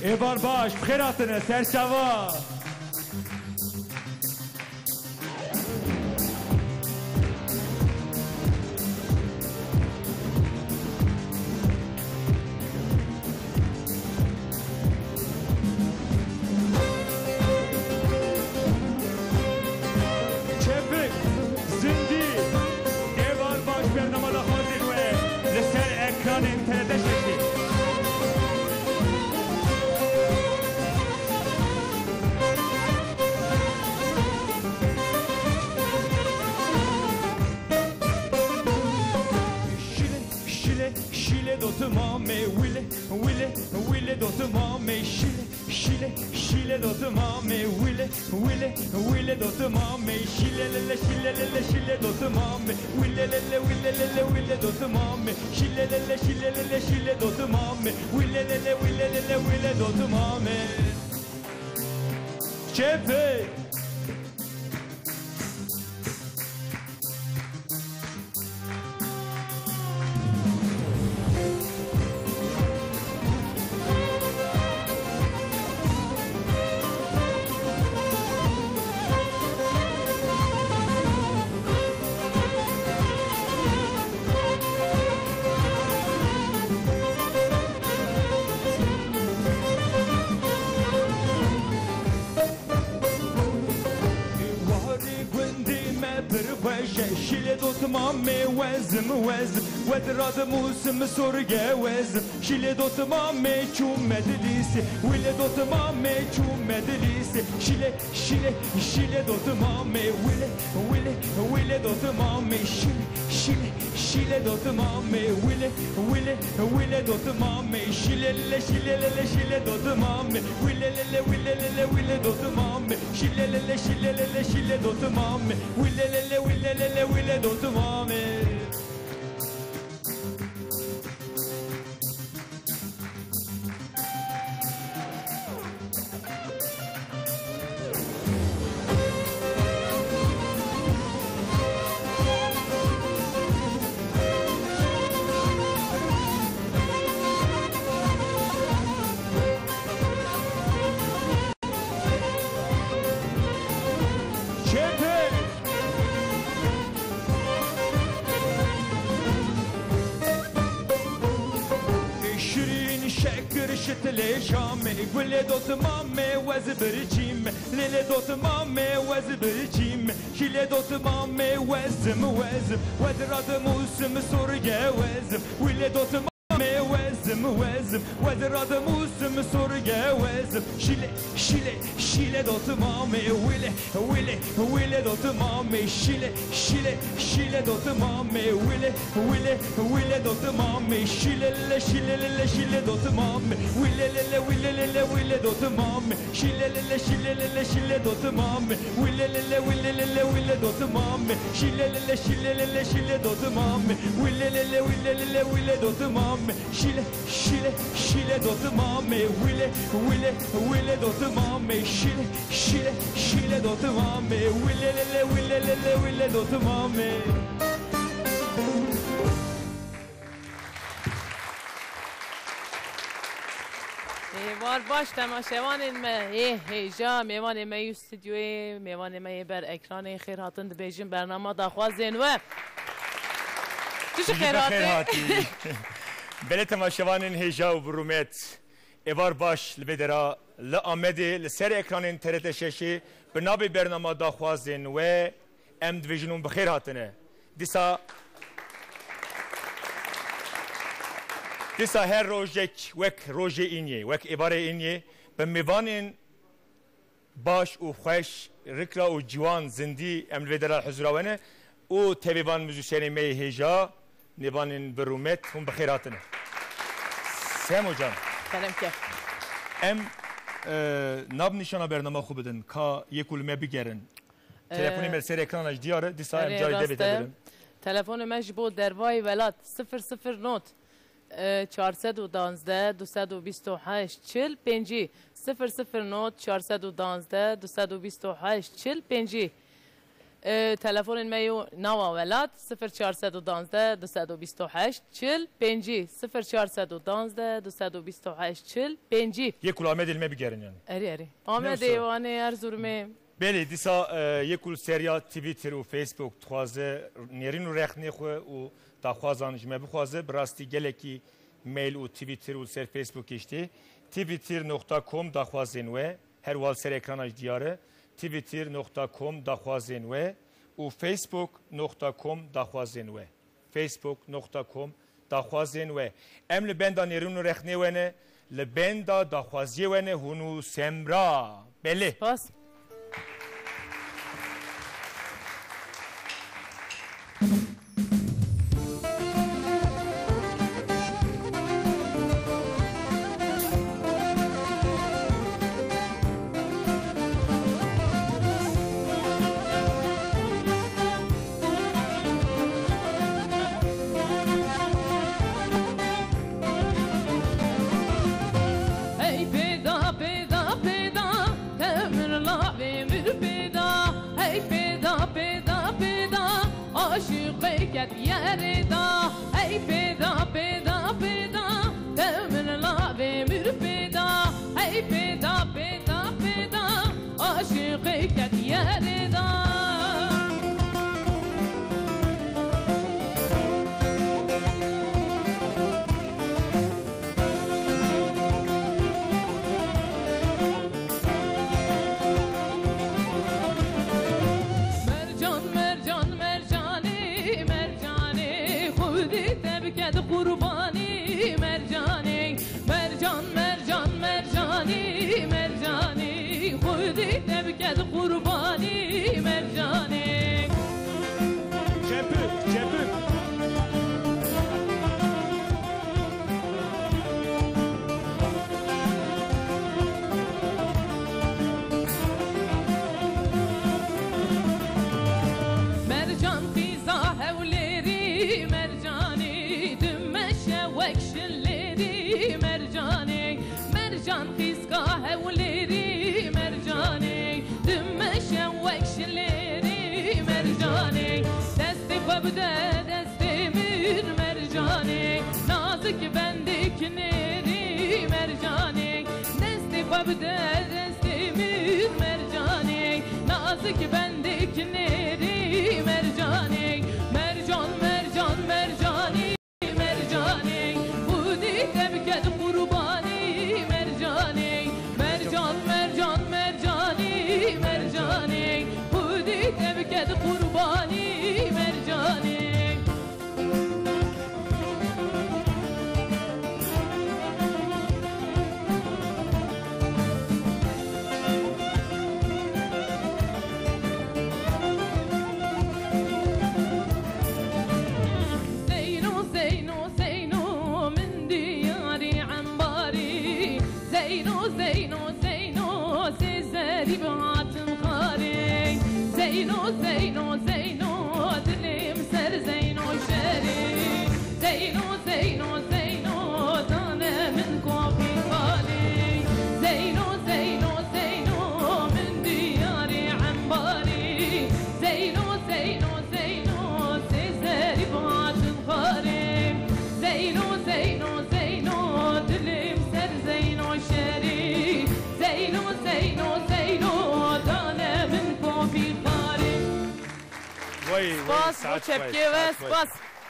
ایوار باش بخیراتنه سرچوا Şile dotıma me wile dotıma me şile dotıma me wile dotıma me şile dotıma me wile dotıma me Çepe شیله دوتما می وزم ودراد موسم سرگه وزم شیله دوتما می چوم مدلیسی ویله دوتما می چوم مدلیسی شیله دوتما می ویله دوتما می شیله دوتما می ویله دوتما می شیله دوتما می ویله دوتما می شیله دوتما می wile dotıma me شتله شامه گل دوت مامه وز برچیم لیل دوت مامه وز برچیم شیل دوت مامه وزم ودراد موسم سرگه وزم ویل دوت مامه وزم ودراد موسم سرگه وزم شیل دوت مامه ویل دوت مامه شیل دوت مامه ویل دوت مامه شیل دوت مامه wile dotıma me şile dotıma me wile dotıma me şile dotıma me wile dotıma me şile dotıma me wile dotıma me şile dotıma me wile dotıma me وار باش تماشاوان ما هیجا میوان ما استودیوی میوان ما بر اکران خیر هاتن بیجیم برنامه داخوازین و چه خیر هاتی بله تماشاوان هیجا و برومت ایوار باش لبدرا لآمده لسر اکران ترت ششی بنابی برنامه داخوازین و ام دویژنون بخیر هاتنه دیسا هر روزک وک روز اینیه وک عباره اینیه به میوانین باش و خوش رکلا و جوان زندی امروی در حضورانه و تبیوان موزیسین می هیجا نیوانین برومت هم بخیراتنه سیمو جان سلام که ام ناب نشانه برنامه خوب بدن که یک کلمه بگیرن تلفنی مرسر اکرانش دیاره دیسا ام جای دبیت بدن تلفن مجبور دروای ولاد 00 نوت 412 228 45 00 نوت 412 228 45 تلفن میو نوا ولات 0412 228 40 5 0412 228 40 5 یک کل آمد علمه بگرن یعنی اری آمد دیوانه ارزورمه بله دیسا یک کل سریا توییتر و فیسبوک تخوازه نیرین و رخنی خو و تخوازان جمع بخوازه براستی گلکی میل و توییتر و سر فیسبوک اشتی twitter.com دخوازین و هر وال سر اکرانش دیاره twitter.com دخوازین و facebook.com دخوازین و facebook.com دخوازین و ام لبندا نیرون و رخنی و نه لبندا دخوازی و نه هونو سمرا بله باس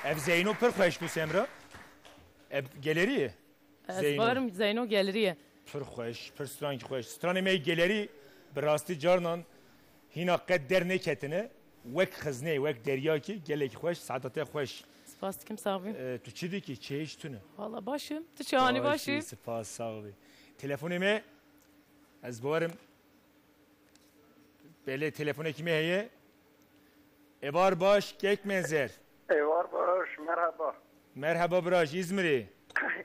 ev Zeyno pır xoş bu Semra. Ev geleriye. Zeyno geleriye. Pır xoş, pır strank xoş. Straneme geleri براستی جارنان هینا قدر نکتنه وک خزنه وک دریا کی گلک خوش سعادت خوش. سپاس کم ساقی. تو چی دیکی چیش تونه؟ والا باشم. تو چهانی باشی؟ سپاس ساقی. تلفنیمه از بارم بله تلفن کیمه هیه؟ ایوار باش کیک منظر. ایوار باش مرحبا. مرحبا براش İzmir'i.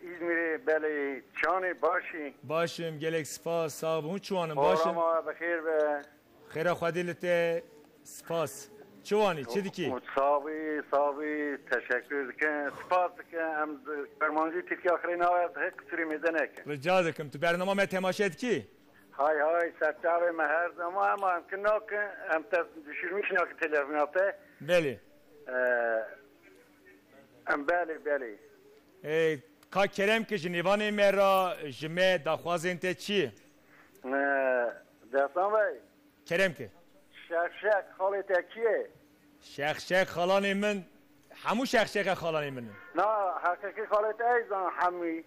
İzmir'i بله چانی باشی؟ باشم گلک سپاس ساقی. اون چوانم باشم. بارما بخیر به. خیره خودیلت سپاس. چوانی چی دیکی؟ صابی تشکر دکن سپاس دکن ام برمانجی ترکی آخرین آوید هک سری میدنه که رجا دکم تو برنامه تماشید کی؟ های سرچاوه ما هر زمان اما امکن ناکن هم düşürmüş ناکن تلفوناته بله بله کا کرم که جنیوان مرا جمع دخوازین ته چی دستان بای کرم که شک خالی تکیه شخ خالان من همو شخ خالان من نه حقیقی خالی تایزان همی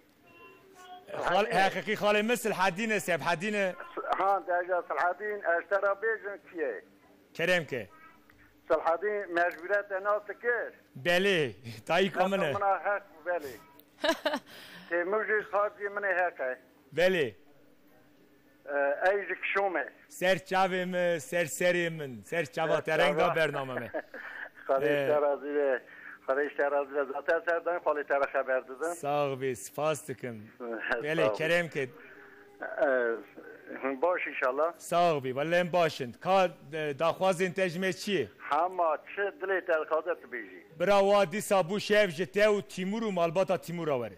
حقیقی خاله مثل حدینه سب حدینه ها درجه صلحدین اشترا بیجن کیه کرم که صلحدین مجبوریت ناس کش بله تایی کامنه من حق بله که موجی خاصی من حقه بله ایجک شومه سر چاویم سر سریم سر چاوا ترنگا برنامه خالی ترازی zaten serden خالی تر خبر دادم sağ ol spas dikim bele kerem ki باش inşallah sağ ol vallahi başın ka daxwazin tecme çi hama çi dili telkadet biji bravo disa bu şev jete u Timur u malbata Timur'a var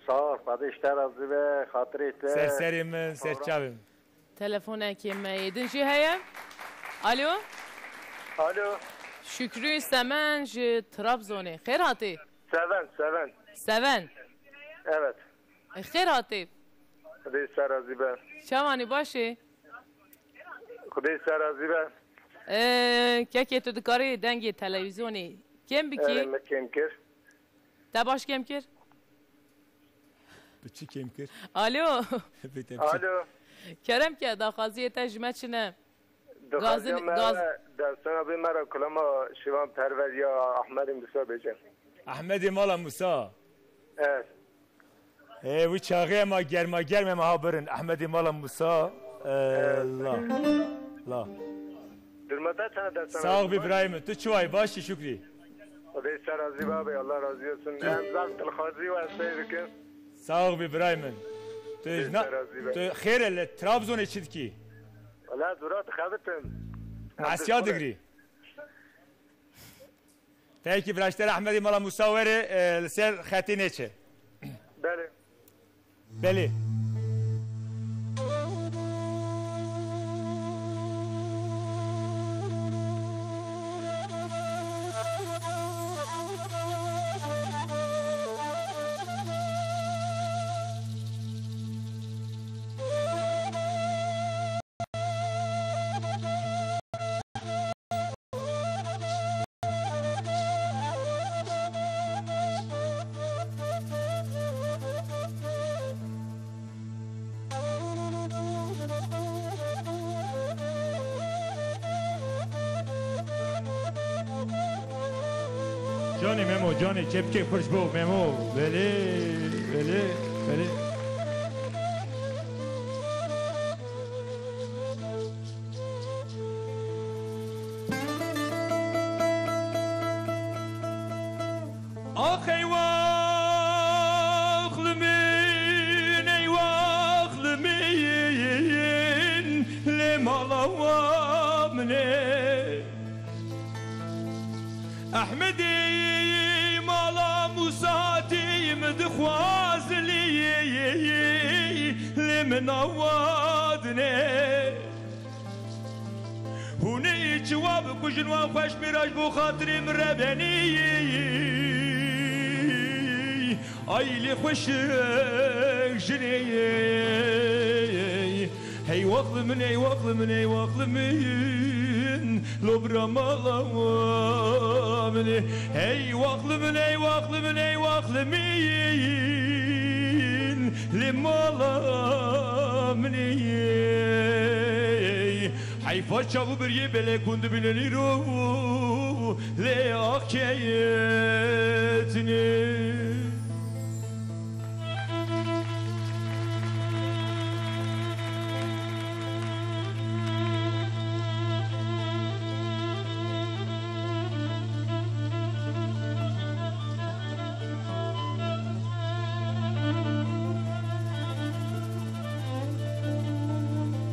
sağ ol خالی ترازی ve hatırete ser serim ser çavim تلفونك ما يدنجي هيا الو alo شكري سمن جي ترابزوني خير هاتي seven سفن evet خير هاتي خدای سرازی ben شواني باشي خدای سرازی ben كاكي تدكاري دنجي تلفزيوني كم بكي kim kir تباش كم كير بچی kim kir الو alo كرم كي داخازيه تجمعنا Gazın gaz dersen abi mera kulama şivan perver ya Ahmet Musa beceğim. Ahmet Mala Musa Evet. bu çağı ma germe ma haberin Ahmet Mala Musa Allah Allah Durmadan sana dersen. sağ ol İbrahim tu çuay başı şükri Hadi serazi abi Allah razı olsun. Hem zat telhazi ve seyirkin. sağ ol İbrahim tu خير ال Trabzon içidki Valla durat xabitim. Asya digri Peki Brashter Ahmedi Mala Musa veri ser khatine çe Beli. Beli Johnny Memo, Johnny, çepçe fırç bu Memo. Veli. Ah eyvahlımin le malavamne Ahmedi mala musatim dkhwazli لمن عوادني هوني جواب كوجن وفاش ميراج بو خاطري مرابني اي لي خوش جني هي وقل من هي وقل من هي وقل من لو برمالا من هي وقل من هي وقل من هي وقل من لمالا من حيفا شافو بريه بله كند بلني رو لأكيتني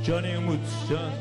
Johnny Umut, John.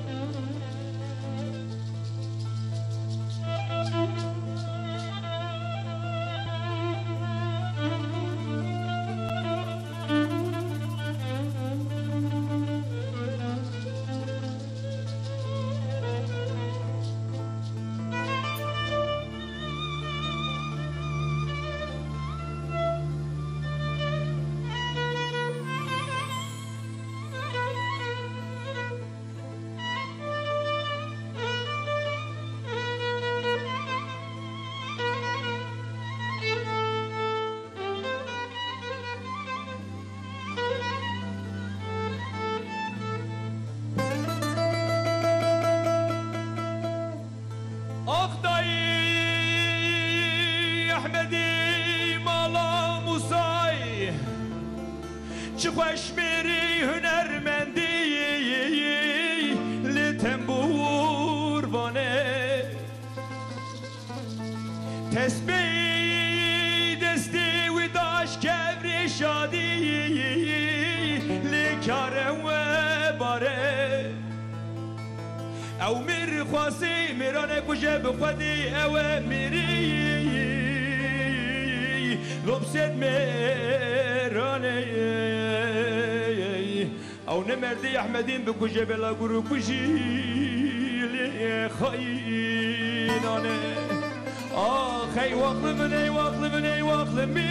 احمدی مالا موسای چه خوش میری هنرمندی لتنبور وانه تسبیح دستی و داشت کبری شادی لکاره و باره او میر خواسی میرانه کجه بخودی او میری لبست میرانه او نمردی احمدین بکجه بلا گرو کجی لی خاینانه آخ ای واقل من ای واقل من ای واقل من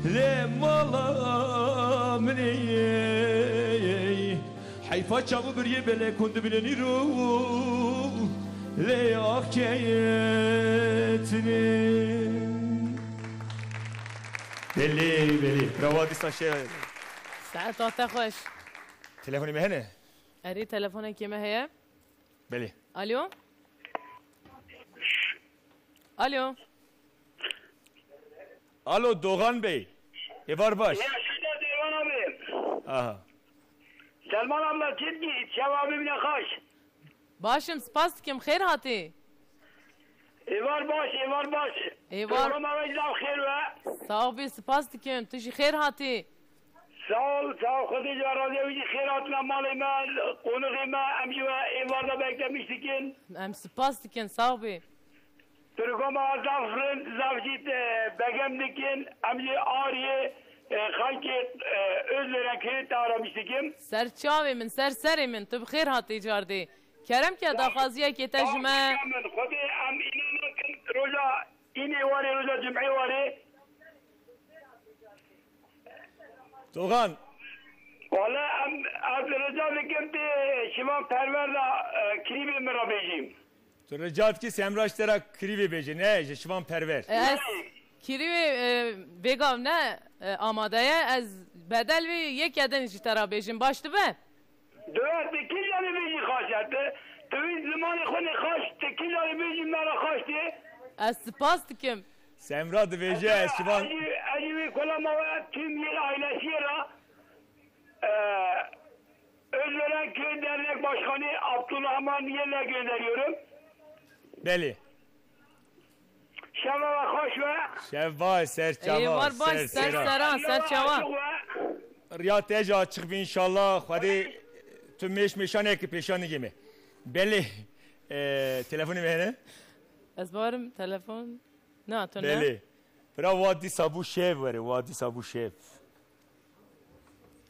لی مالا منی حیفا چاو بریه بله کند بلنی رو لی آخ کیتنی بلی روادی ساشه ساعت آتا خوش تلفنی مهنه اری تلفن کیمه هیه بلی الو الو الو دوغان بی ایوار باش Ya şurada Derman abi. آها Selman abla ciddi. Cevabımla kaç. باشم سپاس کم خیر هاتی Evar baş, evar baş. Evar. Program aracılar خير ve. sağ ol bir سپاس کم تشی خیر هاتی Sağ ol, sağ ol. Khadija Radyovici khairatına malıyma, konuğuma, emci ve evarda beklemiştik. ام سپاس کن sağ ol bir Program zafrın, zafcit begemdikin, emci Ariye, halki özveren kayıt aramıştık. سر چاوی من سر سری من تو بخیر هاتی جاردی کرم که داخازیه که تجمع خدي ام inanın roja ini var roja cum'i var. دوغان Valla az roja lekemde şivan perverda kribi mirabejim. تو رجات کی سمراش ترا کریوی بیجه نه شوان پرور از کریوی بگم نه آماده از بدل وی یک یدن ایشی ترا بیشیم باشته به Döver tekil yani beji kaçattı. Tüviz zamanı konu kaç tekil yani beji mera kaçtı. از سپاس کم سمرا دو بیجه شوان Acıvi kolama tüm yer ailesi yara. Özveren Köy Dernek Başkanı Abdülrahman Yer'le gönderiyorum. بلی Şeva ve hoş ve شوا سر ای چوا وار باش سر سران سر چوان ریا تیجا چخ بی انشالله خودی تو میشانه که پیشانی گیمه بلی تلفنی مهنه از بارم تلفن نه تو نه بلی برا وادی سابو شیف وره وادی سابو شیف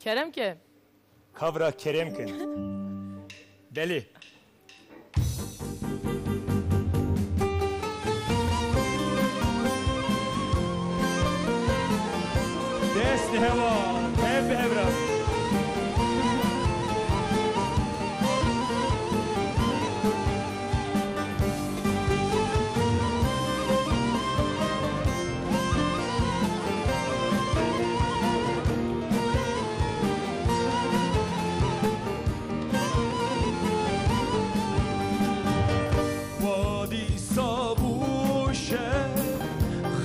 کرم که کابرا کرم کن بلی دست هوا هب هبرا وادی سابوشه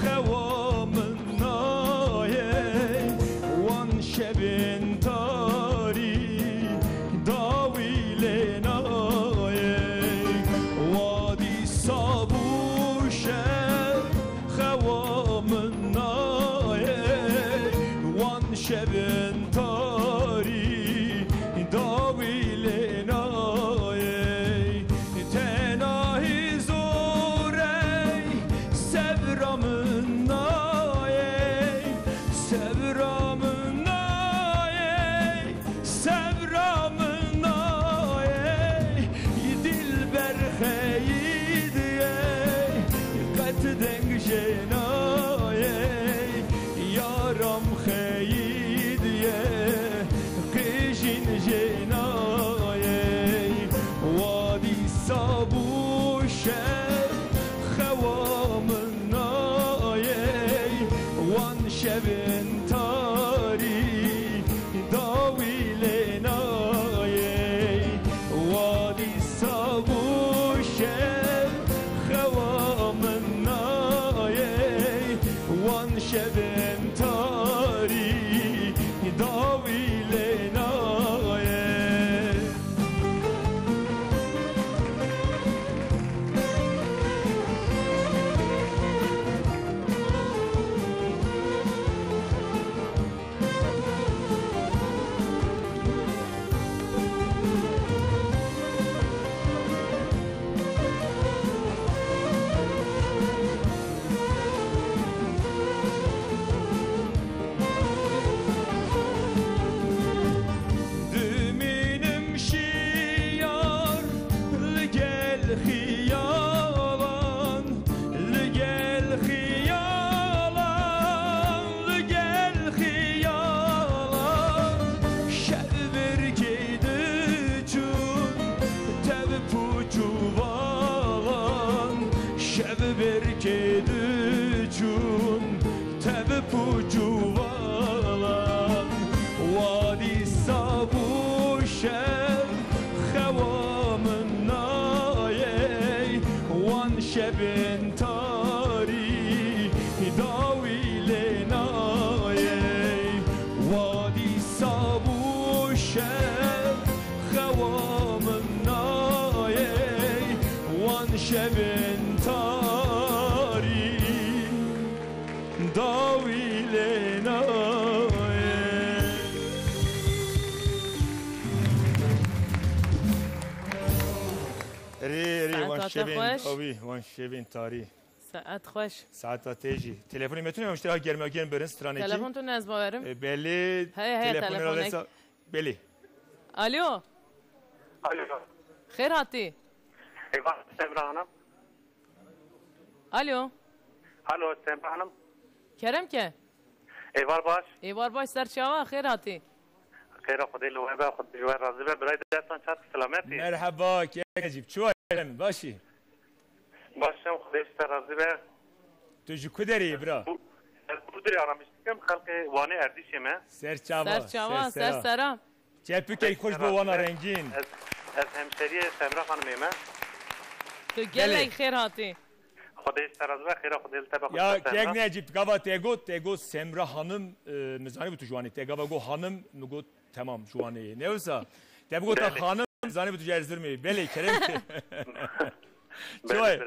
خوامن نایه وان شبن تاری داویل نایه وادی سابوشه خوامن نایه وان شبن تاری داویل نایه تناهی زوری سبرامن نایه سبرامن نایه سبرامن نایه دل برخیدیه قط دنگ جنایه یارم خیدیه قیشین جنایه وادی سابوشه خوامن نایه وان شبن تاری داویل نایه وادی سابوشه خوامن نایه شبن تاری داویل نایه شبن تاری داویل نایه وادی سابو شب خوام نایه وان شبن تاری داویل نایه ری وان شبین اوی وان شبین تاری ساعت خوش ساعت تیجی تلفنی میتونیم مشتری گرم گرم برن سترانه کی تلفن تو نزد باورم بله تلفن بله الو خیر هاتی ایوان سمرا hanım الو Alo Semra hanım کرم که ایوار باش ایوار باش سرچاوا خیر هاتی خیر خدای لو با خود جوار راضی به برای دستان چات سلامتی مرحبا کی عجیب چو باشی باشم خدای راضی به تو جو کدری برا بودری آرامشتیم خلق وانه اردیشمه سرچاوا سرسرا چپی کی خوش بو وانا رنگین از همشری سمرا خانمه تو گله خیر هاتی خدای راضی به خیر خدای تبا ya kek ne acip gava tego Semra hanım mizani bu tujani tegava go hanım nugo tamam şu an ne olsa tego ta hanım mizani bu tujarzır mı bele kerem çoy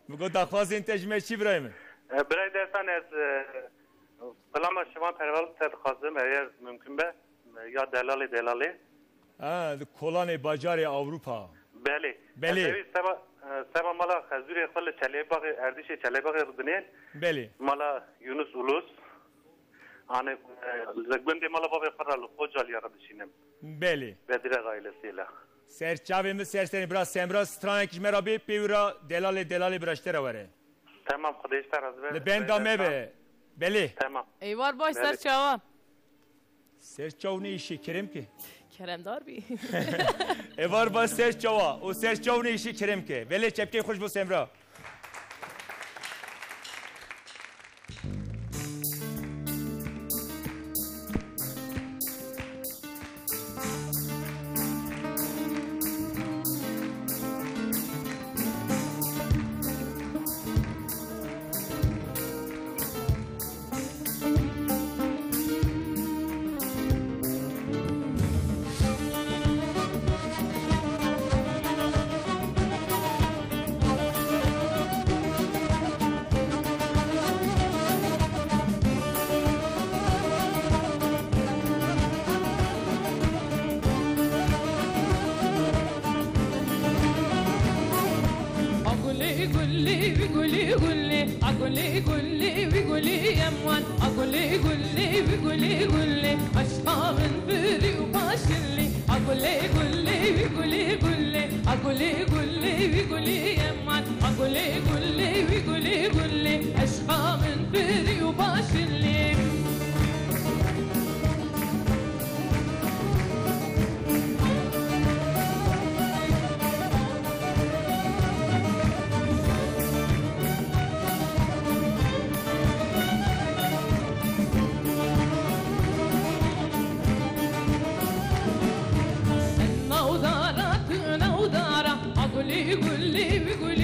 nugo da fazla intejme çi İbrahim برای دستان از سلام شما پرواز تدخواستم اگر ممکن به یا دلالی ha kolane bacari Avrupa بله سبا مالا خزوری خل چلی باغ اردیش چلی باغ ردنین بله مالا یونس اولوس آن زگبند مالا بابا فرال خوجال یارا بشینم بله بدر غایلسیلا serçavemiz serseri biraz Semra stranek merabi pevra delali braştera vare tamam خدای راضی به ben dame be beli tamam ایوار باش سرچاوا serçav ne işi kerem ki کرم دار بی var bas serçava o serçav ne işi kerem ki bele çepke hoş bu Semra قولي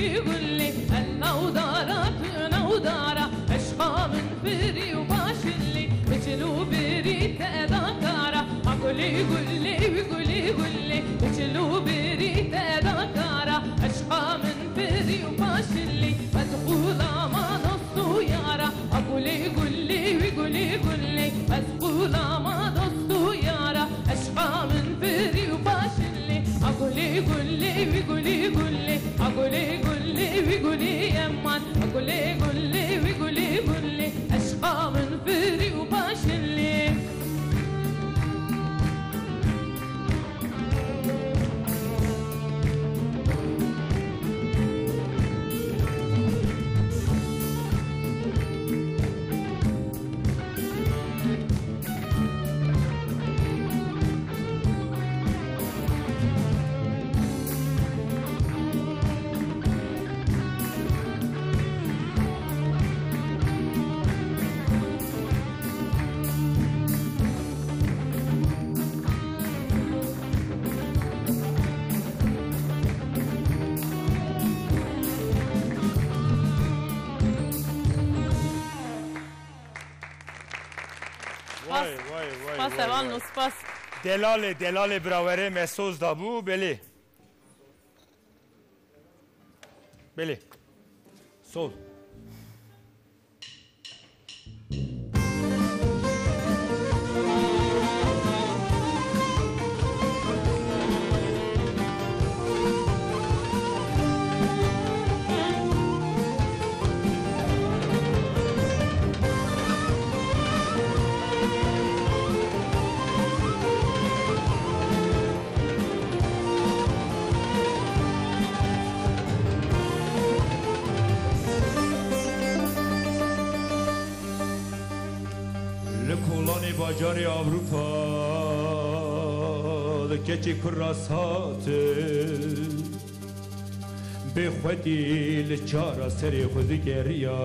باشلي مسؤول ما نصو يارا أقولي قولي وقولي قولي مسؤول ما نصو يارا أشقى من فري وباشلي أقولي قولي وقولي قولي أقولي قولي وقولي يمان أقولي قولي وقولي قولي أشقى من فري وباشلي سپاس دلال براوره مسوز دابو بله sol باجاری Avrupa keçi kurasatı به خودی لچارا سری خود گریا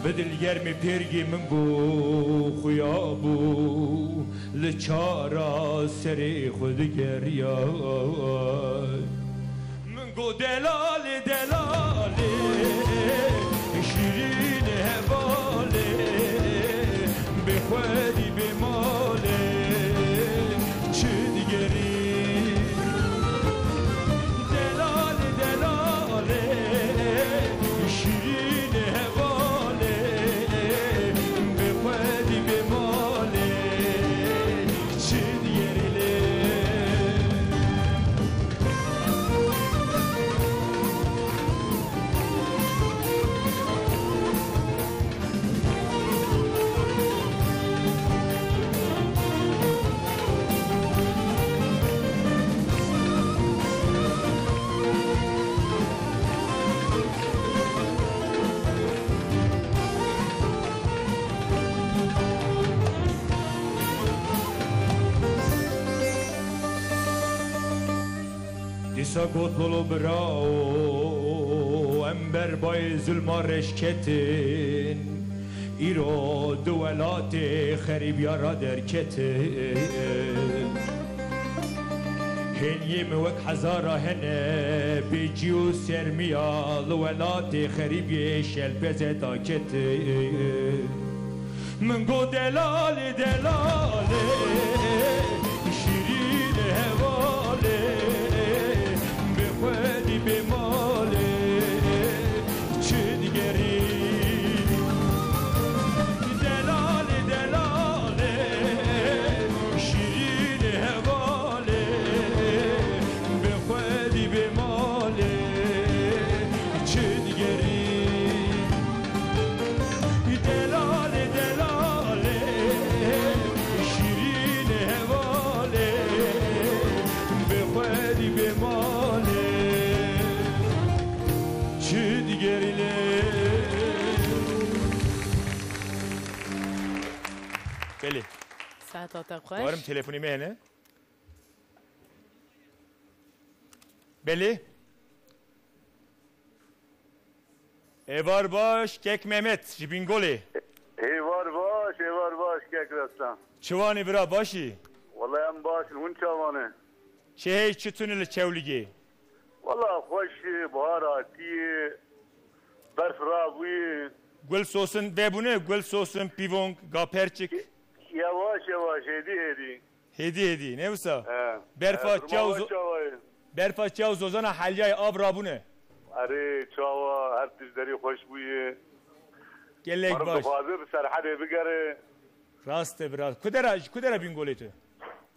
بدل گرمی پیرگی من بو خویابو لچارا سری خود گریا من گو دلالی دلالی شیرین هوالی به خودی به مالی چه دیگری Sakotlu brao ember bay zulma reşketin İro duvelati xerib yara derketin Henyem vek hazara hene Biciu sermiya duvelati xerib yeşel beze daketin Min go delali delali şirin hevali خودی به ماله چه دیگری دلاله دلاله شیرین هواله به خودی به ماله چه دیگری دلاله دلاله شیرین هواله به خودی به ماله بله ساعت خوش وارم تلفنی مهنه بله ایوار باش کک مهمت جبینگولی ایوار باش کک رستم چوانی برا باشی والله هم باش اون چوانه چه هی چطونی لچولیگی والله خوش بهاراتی برف رابوی گل سوسن ببونه گل سوسن پیونگ گاپرچک yavaş hedi هدی نه وسا برفا برفا چاو زوزانا حلیای آب رابونه اره چاوا هر تجدری خوش بویه گلک مرد باش بخوازه بسر حده بگره راسته براست کدره بینگولی تو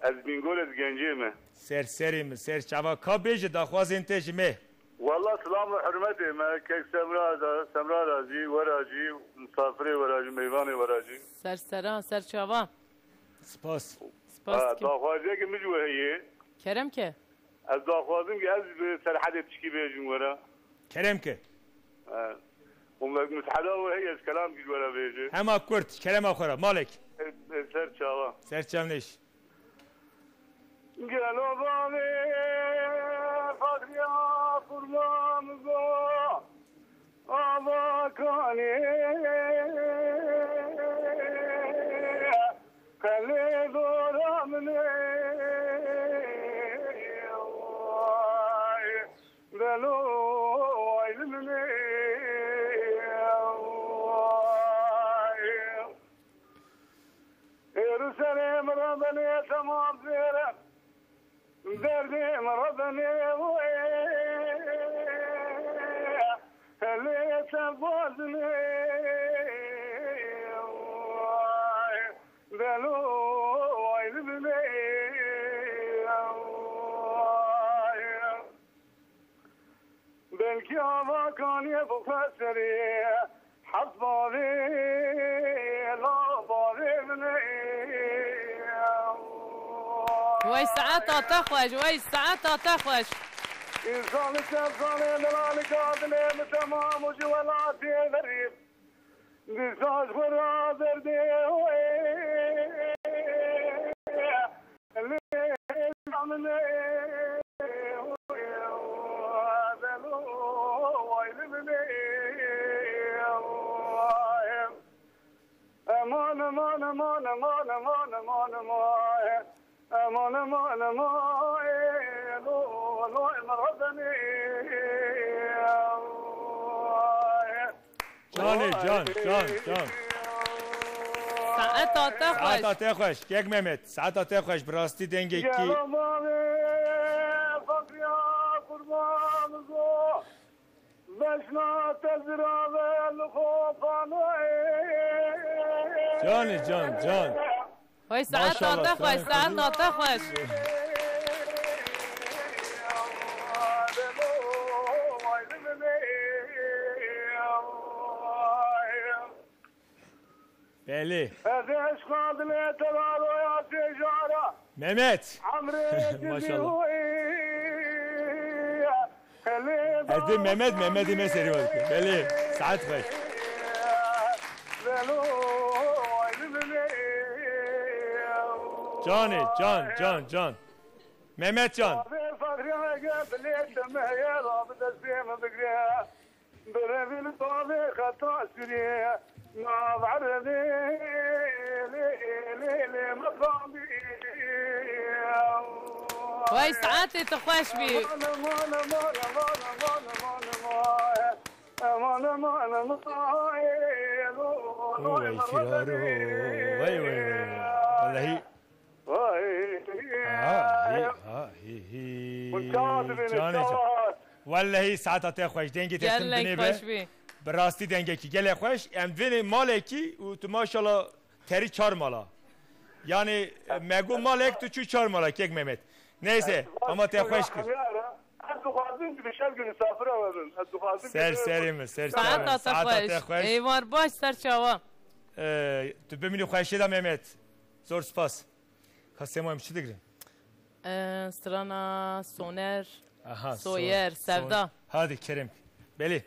از بینگول از گنجیمه سرسریم سر چوا کا بیجه داخواز انتش مه والله سلام و حرمته ما كيك سمرا راجي وراجي مسافري وراجي ميواني وراجي سرسرا سرچاوا سپاس سپاس که داخوازي كي مجوه هي کرم که از داخوازم كي از بسرحدة تشكي بيجن ورا کرم که ومسحدا وهي از كلام كي ورا بيجي هما کرد کرم آخورا مالک سر شاوا سرچم نیش قالوا بابي فاكريا قربان زو أبا كاني خلي دورا مني قالوا علمني يرسلم ربني تمام زيرك دردي مرضني اللي تفوزني قالوا عيني بالكعبة كان يبفسري حصبالي لا ضاربني وای ساعت تخوش وای ساعت تخوش إنسان كان دلالي قادلي بتمام وجولاتي غريب بزاج فرادر دي اللي عملي امان امان امان امان امان امان امان امان امان امان لو مرضني جانی جان ساعت تخوش ساعت تخوش یک ممت ساعت تخوش براستی دنگی کی جان وای ساعت تخوش ساعت تخوش بله ممت ماشاءالله هدی ممت مسری بود بله ساعت خوش جان ممت جان وای ساعت تخوش بی وای فرارو وای والله والله ساعت خوش دنگی تختم بینی به براستی دنگی کی گله خوش ام وین مالکی و تو ماشاءالله تری 4 مالا yani مگو مالک تو چو 4 مالا یک ممت neyse ama te خوش کن سرسریم ساعت خوش ایوار باش سرچاوا تو ببینی خوشی دا ممت زور سپاس خواستیم هم چی دیگریم سترانا سونر سویر سفدا هادی کریم بلی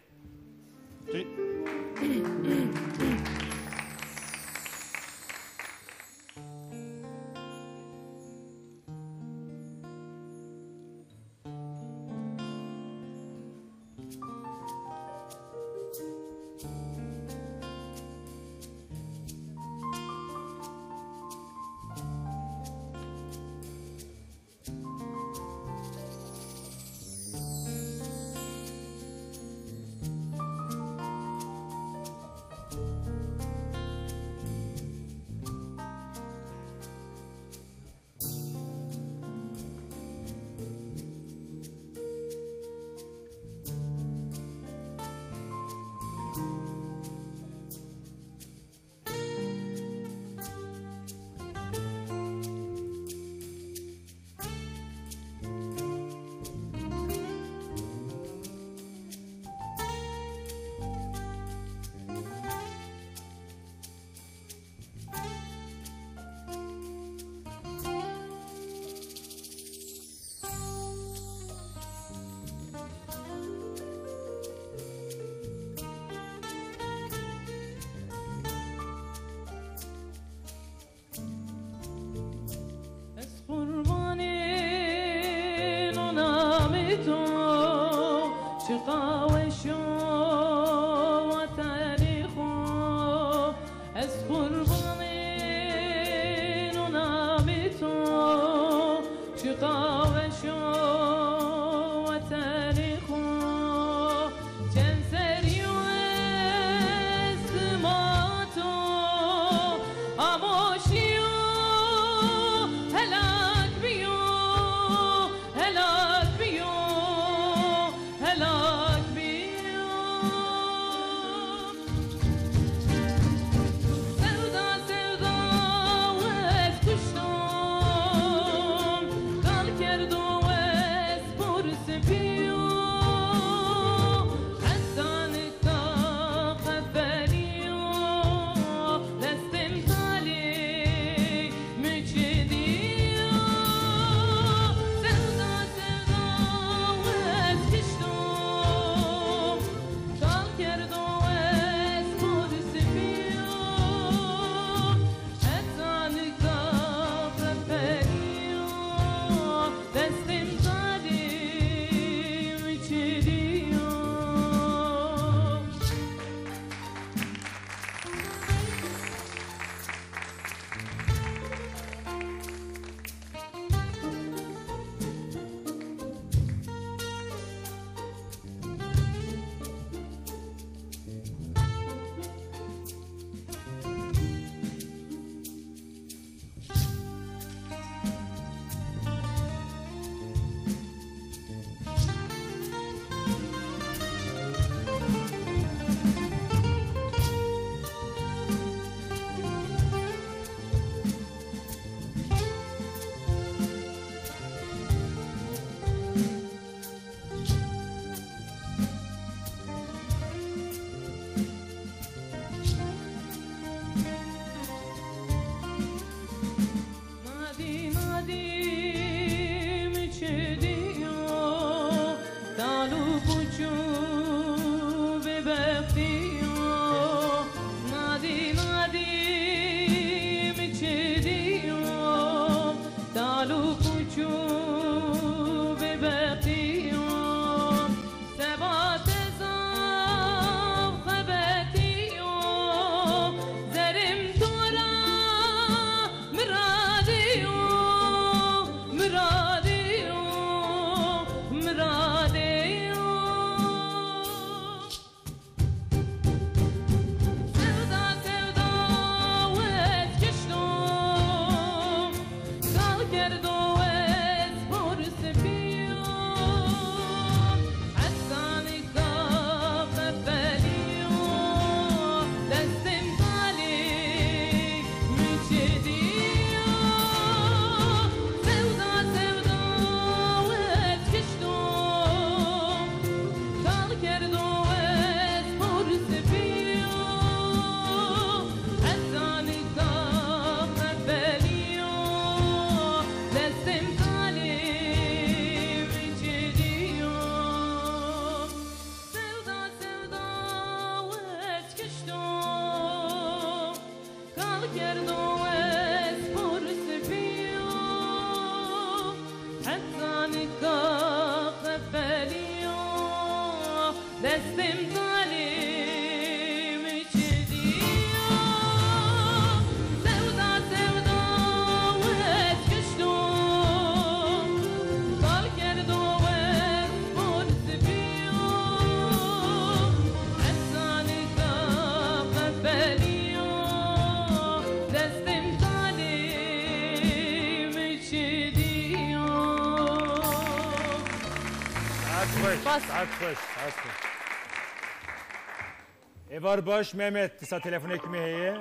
Evar baş Mehmet, tisa telefon ekmeği heye.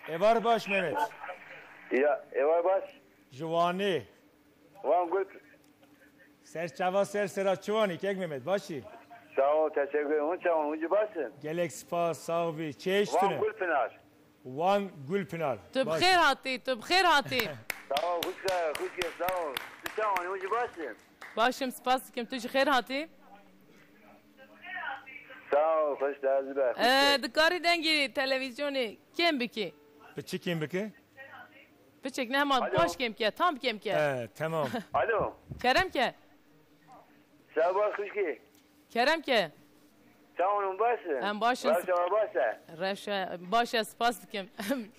Evar baş Mehmet. Ya, evar baş. Juvani. Van Gülp. Ser çava ser seraçuvani, kek Mehmet, başı. Sağ ol, teşekkür ederim. Unçavan, uncu başsın. Gelek spas, sağvi, çeştüne. Van Gülpınar. Van Gülpınar. Tu bxir hatî, tu bxir hatî. Sağ ol, hoş geldin, sağ ol. Unçavan, uncu başsın. Başım spas dikim, tu ji xêr hatî. Sağ ol, hoş geldin be. Dikarî dengî televizyonê kêm bikî. Biçi kim biki? Biçek ne hema baş kêm ke, tam kêm ke. Tamam. Alo. Kerem ke, Sağ ol, hoş geldin. Kerem ke. Sağ ol, başsın. Em başın. Başsın, başsın. Reşe, başa spas dikim.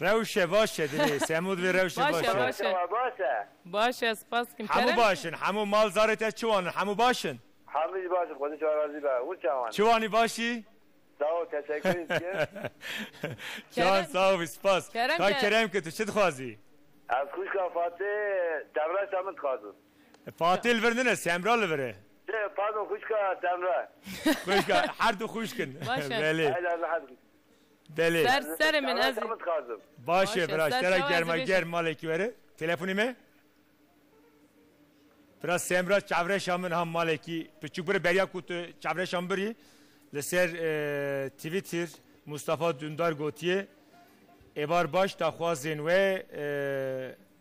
Revşe başı dedi, Semud ve Revşe Başa, başı. başa. Başsın. Başa spas dikim. Hamu Kerem. başın, hamu mal zarete çuvanın, hamu başın. Hamid başsın, kodu çağırdı be. Unçavan. Çuvani başı. Sağ ol, teşekkür ederim. Can sağ ol, spas. Kerem Ka ke. Kerem ki tu çi dixwazî? Az kuş kafatı, devre samit kaldı. Fatih verine, Semra vere. Pardon, kuş kafatı, devre. Kuşka, her du kuşkin. Başa. Beli, Hayır, hadi. beli. Ser min Devre ez. samit kaldı. Başı, Başa, bırak, ser tera çava germa ezbêjim. ger maleki vere. Telefonu me? Biraz semra çavre şamın ham maleki. Küçük bir berya kutu çavre şambiri. Leser Twitter Mustafa Dündar Gotiye. Evar baş da xwazin ve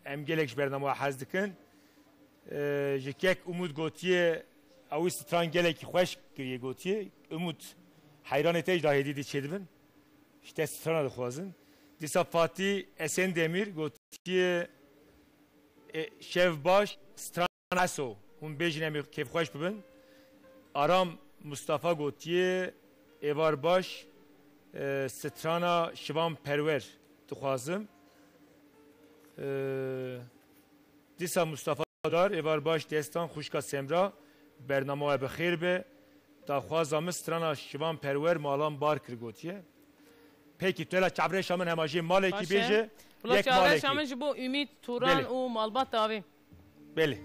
em gelek bernama hazdikin. Jekek Umut Gotiye awi stran gelek xoş kiriye Gotiye. Umut hayran tej da hedi çedibin. İşte strana da xwazin. Disa Fatih Esen Demir Gotiye şevbaş stranaso. Hum bejine mi kef xoş bibin. Aram Mustafa Gotiye evar baş strana şivan perver dixwazim. Disa Mustafa dar evar baş destan xuşka semra bernamaya bixêr be daxwazam strana şivan perver malan bar kir Gotiye. Peki tela çavre şamın hemajî malekî bêje Bula çavre şamın ji bo Ümit Turan û malbat davê. Belê.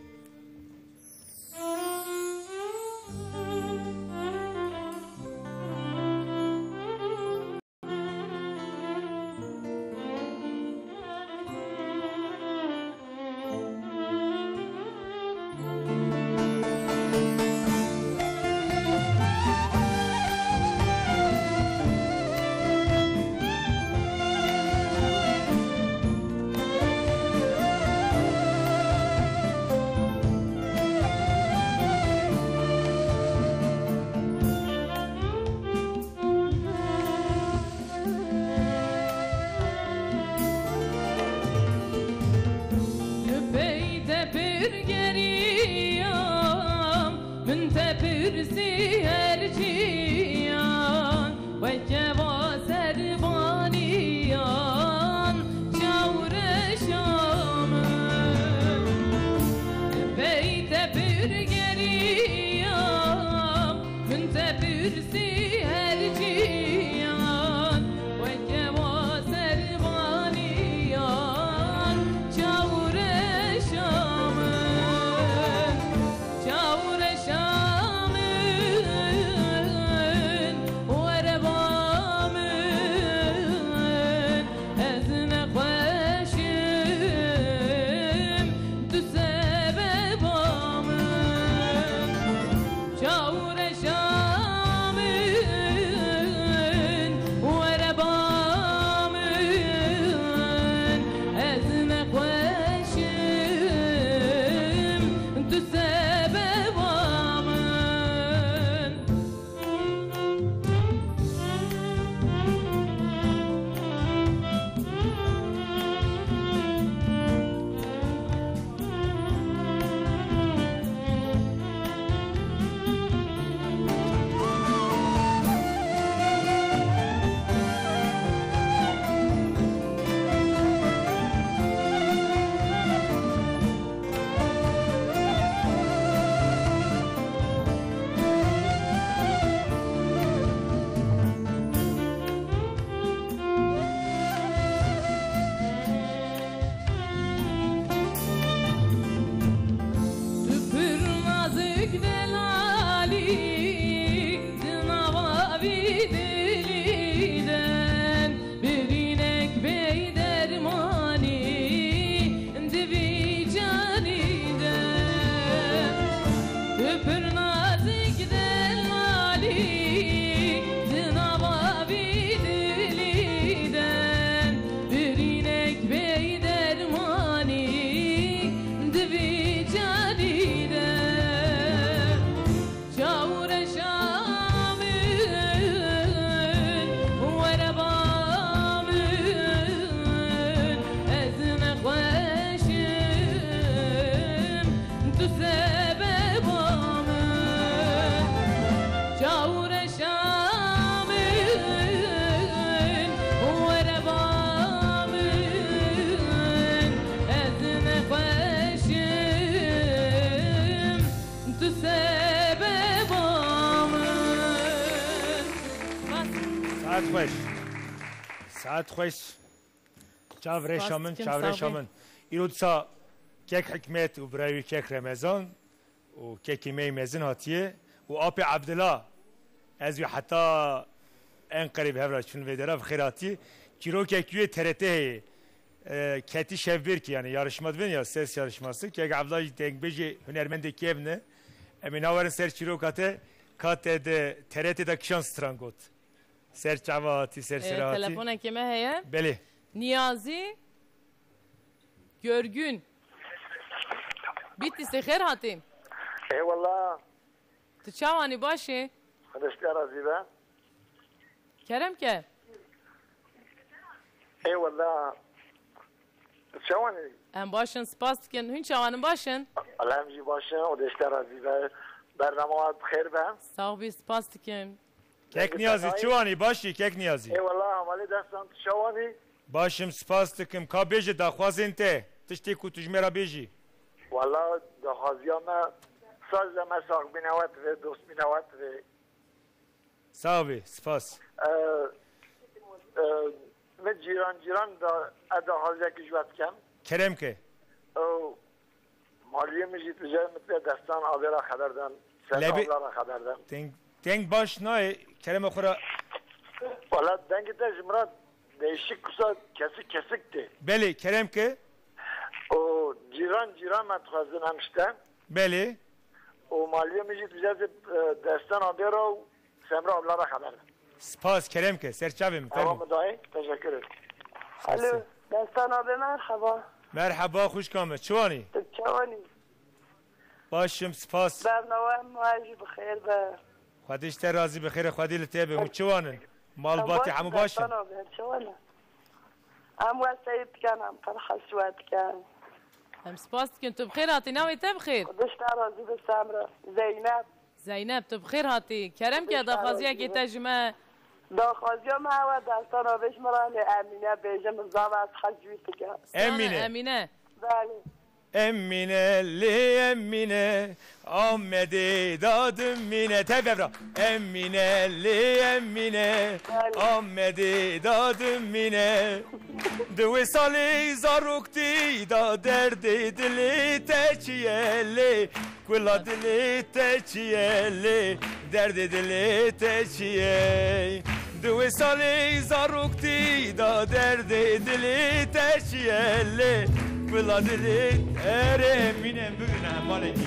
ساعت خوش چاوره شامن ایروتسا کک حکمت و برای کک رمضان و کک می مزن هاتیه و آب عبدالله از حتی ان قریب هفته چون ویدرا بخیراتی چیرو ککیه ترته Keti şevbir ki yani yarışma değil ya ses yarışması ki Abdullah Denkbeji hünermendi kevne emin havarın ser çirokate kate de TRT'de kişan strangot ser çavati ser serati telefona kime heye beli Niyazi Görgün bitti seher hatim eyvallah tu çavani başı kardeşler azibe Kerem ke eyvallah çavani em başın spas dikin hün çavanın başın Alamji başın o deşler azibe برنامه بخیر به Sağ spas dikin kek niyazi çuvani başı kek niyazi eyvallah amali dastan şavani başım spas dikim ka beji da xwazin te tiştê ku tu ji me re bêjî والله دخوازیا ما ساز ما ساق بینوات و دوست بینوات و sağ ol spas من جیران دا ادا حاضر که جوات کم kerem ke او مالیه میجید بجای مثل دستان آبی را خبردن سن لبی- آبی را خبردن denk baş naye kerem xura والله دنگ تا جمرات değişik kusa kesikti. beli kerem ke O ciran من تخوازن همشتن beli o maliye میجید بجای دستان آبی را سمرا آبی را خبردن spas kerem ke serçavim tamam tamam dayı teşekkür ederim. الو دستان آبی مرحبا merhaba hoş kamet çuvani چوانی başım spas برنامه مواجه بخیر به خودش te razı bixêre xwedî li tê be hûn çiwanin malbatî hemû baş in دستان آبی چوانی هم وسایت کن هم فرخ سوات کن em spas dikin tu bixêr hatî navê te bixêr دشت رازی به سمرا زینب Zeynep tu bixêr hatî kerem ke daxwaziyekê te ji me داخوازی هم و دستان آبیش مرانه امینه بیجم زاو از خجویت کن Emine Emine بله Emine li Emine Ahmedi dadım mine tebevra Emine li Emine Ahmedi dadım mine Dve sali zarukti da derdi dili teçiyeli Kula dili teçiyeli derdi dili teçiyeli Dve sali zarukti da derdi dili teçiyeli Kıladırı eremine bugüne maleki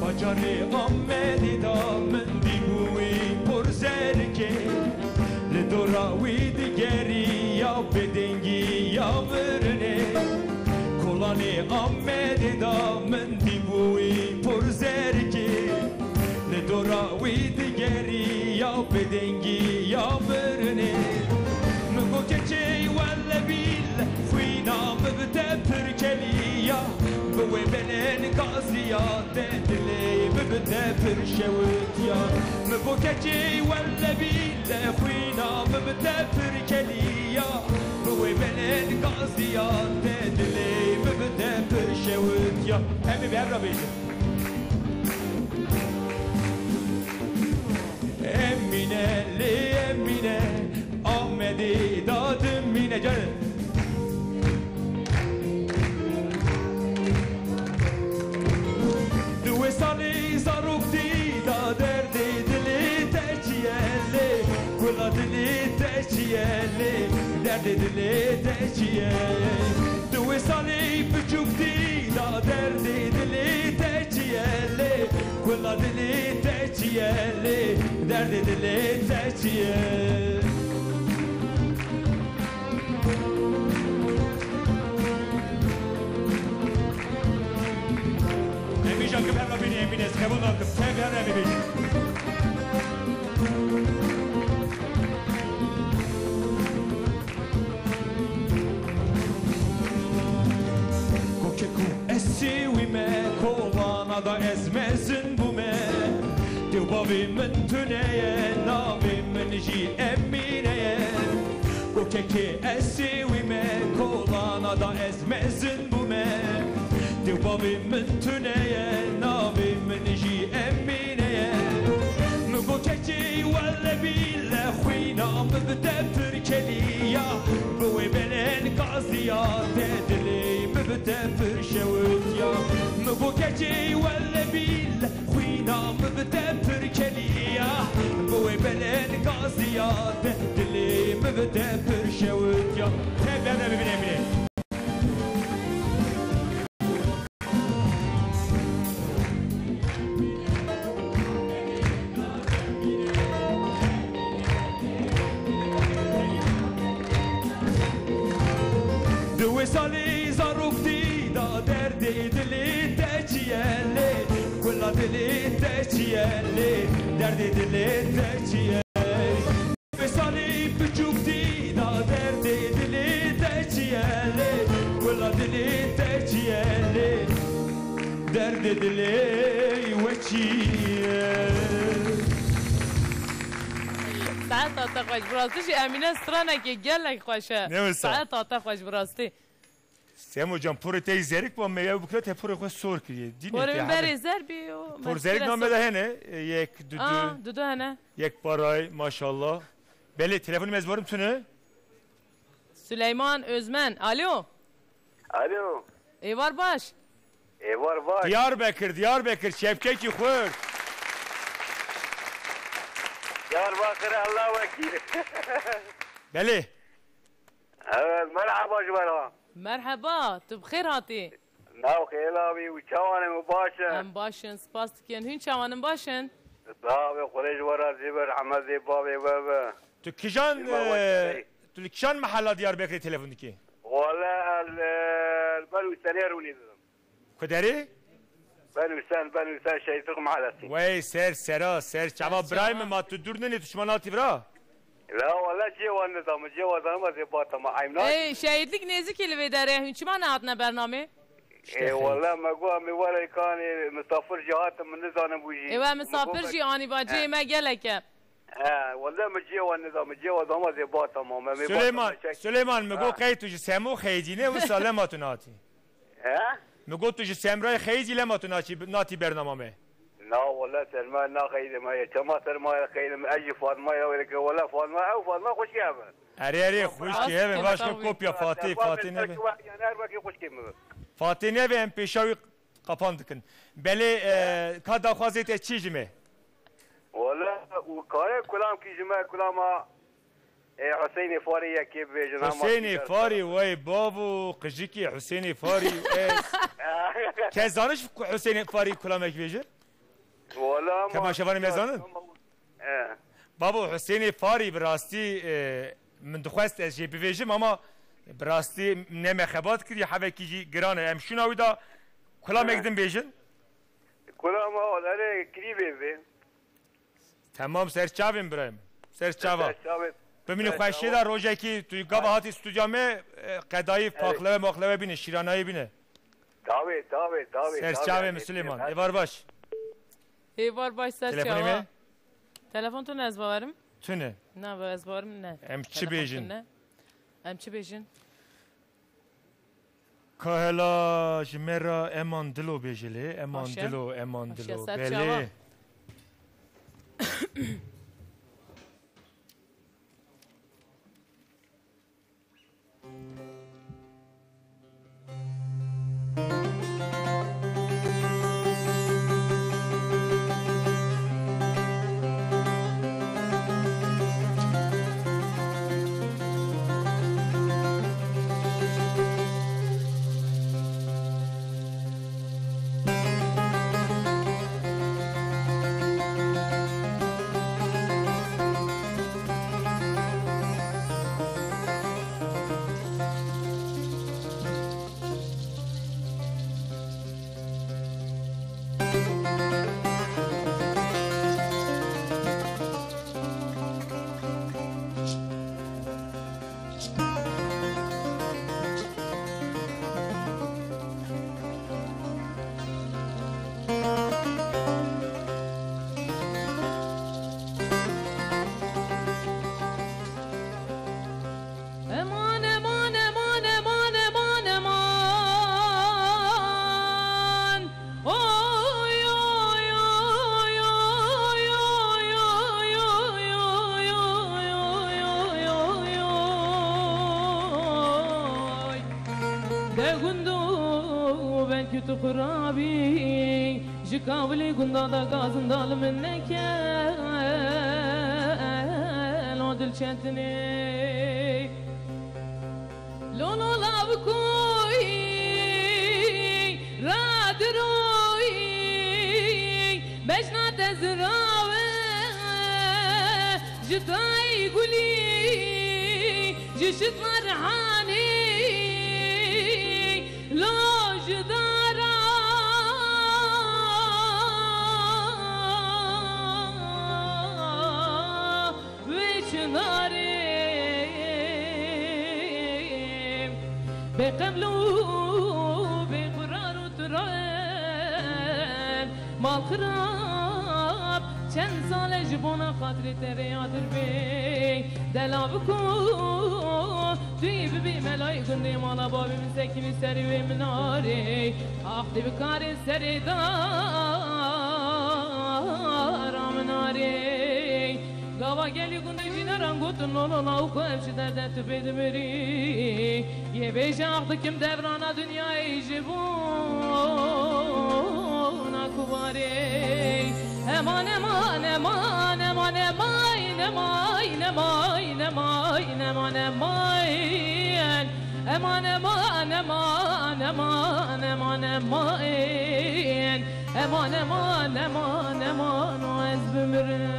Bacani Ahmedi da min dibuwi purzerke Li dorawi digeri ya bedengi ya virne Kolani Ahmedi da min dibuwi purzerke Li dorawi digeri ya bedengi ya virne Mgo keçey welle bil Fina mibte pirkeliya Bwe benen gaziya Dedli mibte pirşevtiya Mgo keçey welle bil Fina mibte pirkeliya Bwe benen gaziya Dedli mibte pirşevtiya Hemi bir rabbi Emine li Emine Ahmedi dadım mine canım Due sali zarukti da derdi dili teçiyeli Kula dili teçiyeli derdi dili teçiyeli Due sali buçukti da derdi dili teçiyeli Kula dili teçiyeli derdi dili teçiyeli Emine que bine Emine skabuna que sever Emine Kokeku esiwi me kolana da ezmezin bu me Div bavi min tüneye navi min ji Emine'ye keki esiwi me kolana da ezmezin bu me Divavimin tüneye navimin ji emineye Bu keki velle bille khuyna mübde Türkeliya Bu belen gaziya dedili mübde Fırşevutya Bu keki velle bille khuyna mübde Türkeliya Bu belen gaziya dedili mübde Fırşevutya Teblerine bibin emine Sali zaruk dida derdi dili teciyeli Kulla dili teciyeli derdi dili teciyeli Sali küçük dida derdi dili teciyeli Kulla dili teciyeli derdi dili veçiyeli ساعت تا خوش براستی امینه استرانه که گلک خوشه ساعت تا خوش براستی Semo can pore zerik bu meyve bu kadar pore koy sor ki. Pore beri zer biyo. Pore zerik namı da hene yek dudu hene. Yek paray maşallah. Beli telefonu mezvarım tüne. Süleyman Özmen. Alo. Alo. Var baş. Var baş. Diyarbakır şefkeki khur. Diyarbakır Allah vekili. Beli. Evet merhaba jubara. مرحبا تو بخیر هاتی ناو خیلاوی و چوانم باشن هم باشن سپاس دکن هین چوانم باشن صاحب قریش ورا زبر حمد بابی بابا تو کشان محل دیاربکر تلفن کی ولا البلو سريروني کدری بنو سان شيطق محلتي وای سر جواب برایم ما تو دور نه دشمناتی برا لا والله جوازم زي باطم I'm not şehitlik nezik ilve dere hünçman hatna bername والله ما قوا مي ولا كان مسافر جهات من نظام بوجي ايوه مسافر جي اني باجي ما geleke والله جوازم زي باطم سليمان مگو قی تو سمو خیجینه و سلامتوناتی مگو تو سمرای خیجی لمتوناتی برنامه لا والله سلمان لا خير ما يتما سلمان خير من اجي فاطمه ولا فاطمه خوش كيما اري خوش كيما باش كوبيا فاتنه ve peşavi kapandıkın. Beli kada khazete çijme. والله وكاره كلام كي جماعه كلام حسيني فاري كيف جناب حسيني فاري وای بابو قجيكي حسيني فاري كزانش حسيني فاري كلامك بيجي والله كما شافاني ميزانن بابو حسيني فاري براستي من دخواست از جي بيجم اما براستي نمه خبات كري حبكي جيران ام شنو دا كلامك دم بيجن كلام ولا قريب تمام سرچاویم برایم سرچاوا ببینی خوشی در روزی که توی گاواهاتی استودیومه قدایی پاکلوه ماکلوه بینه شیرانایی بینه تاوی سرچاویم سلیمان ایوار باش سرچاوا تلفن تو نز باورم تونه نه باز باورم نه ام چی بیجن کهلا جمرا امان دلو بیجلی امان دلو بله گندو ben kötü kurabi Jikavli gunda da gazın dalımın nekel O dil çetini Lolo lav koy Radroy Beşna tezrave Jitay guli Jişit marhani Loj dara Ve çınarim Beqeblu beqrar utrem Mal kırab Çend sale jibona khatri tereyadır bey Delav ko Tüy bibi melay gündi mala babimin sekimi seri ve minare Ahdi bikari seri dar aminare Gava geli gündi jinaran gutun lolola uku evşi derden tüpedi beri Ye beşe ahdi kim devrana dünyayı jibona kubare Eman eman eman eman eman eman eman eman eman eman Eman eman eman eman eman eman Eman eman eman eman o ezbimirim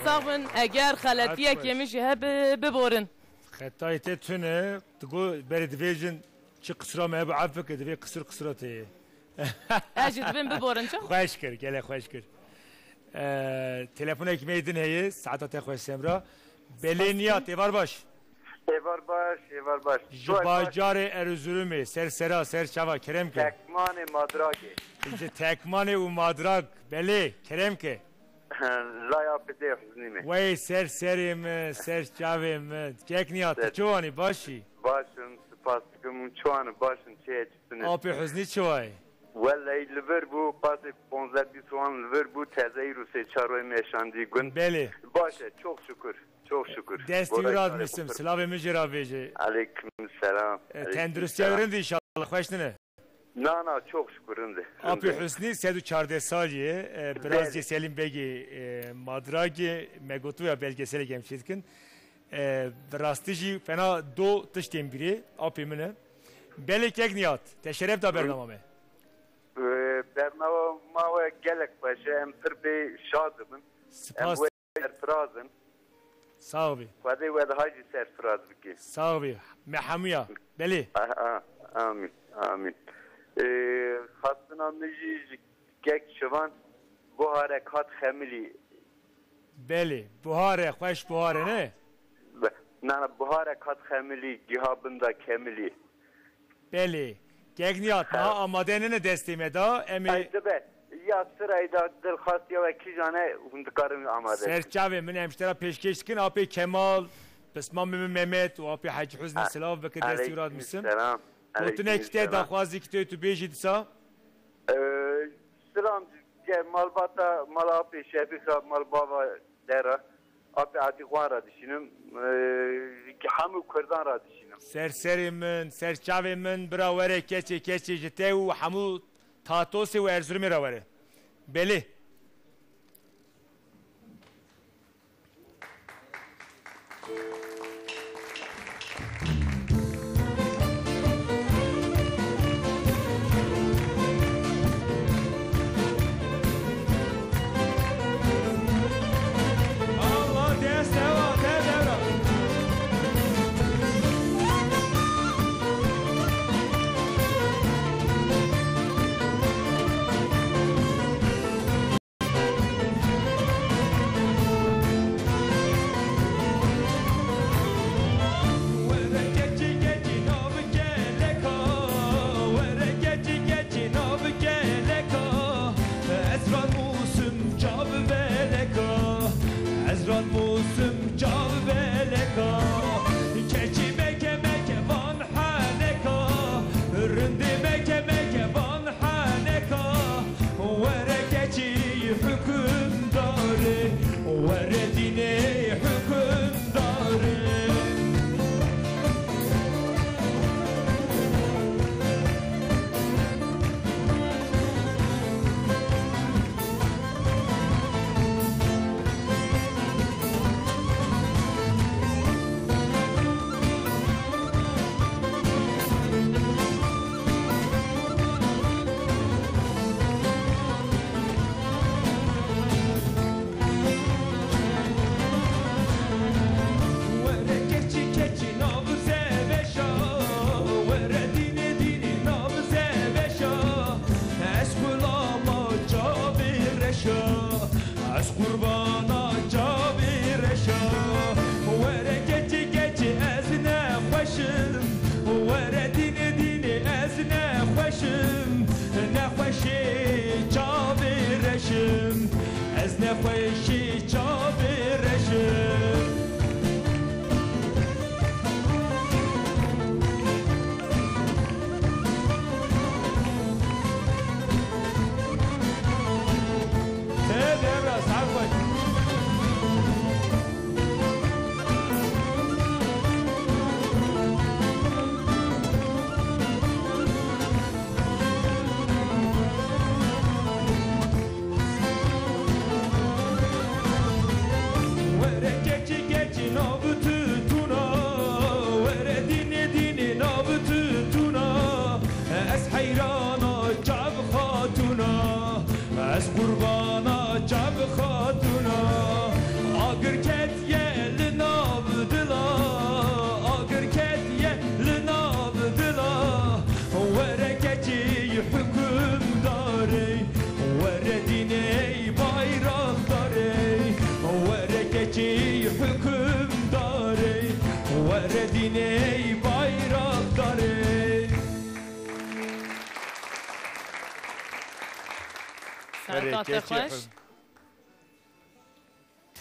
Sabın eğer xalatiye kemişi hep beborun. Xetayete tüne tgo beredvejin çi kısra me be afek edve kısır kısratı. Ecid ben beborun ço? Xoş kir, gele xoş kir. Telefon ekmeydin heyi, saate xoş semra. Beleniyat evar baş. Evar baş. Jibajare Erzurum'e sersera serçava keremke. Tekmane madrage. İşte tekmane u madrak bele keremke. La yapıdef nime. Vay serserim serçavim kekniyat çoğani başı. Başın سپاس دکم چوان باشن چه چسنه آپی حزنی چوای ولی لور بو پاس 15 سوان لور بو تازه رو سه چهارم میشاندی گون بله باشه çok şükür çok şükür دستی وراد میسم سلام مجرا بیجی علیکم السلام تندرستی ورند انشالله خوشتنه نه çok şüküründe آپی حسنی 114 سالیه برازی سلیم بگی مادراگی مگوتو یا belgeseli gemşirkin راستیجی فنا دو تشتیم biri آپی منه بله کek niyat teşerref da bernamame برنامه gelek başı em pir bir şadımın Spas serfrazın sağ ol Vade ve hacı serfraz biki sağ ol محمیا بله amin amin خاصنا نجی گک شوان bu harekat xemili بله بهاره خوش بهاره نه نه bu harekat xemili gihabında kemili بله گگنیات ما آماده نه دستیم دا امی ayda ya sırayda درخواست ya ki jane hundikarım amade سرچاوه من امشترا پیشکش کن آپی کمال بسمام ممت و آپی حج حزن سلاف بکر دستی وراد میسم سلام تو نکته دخوازی که تو بیجی دیسا سلام malbata malapi şefika malbaba dera abi atiqan ra düşünüm ki hamu kurdan ra düşünüm سرسری من سرچاوه من برا وره کچی جته و همو تاتوسی و ارزرمی را وره بله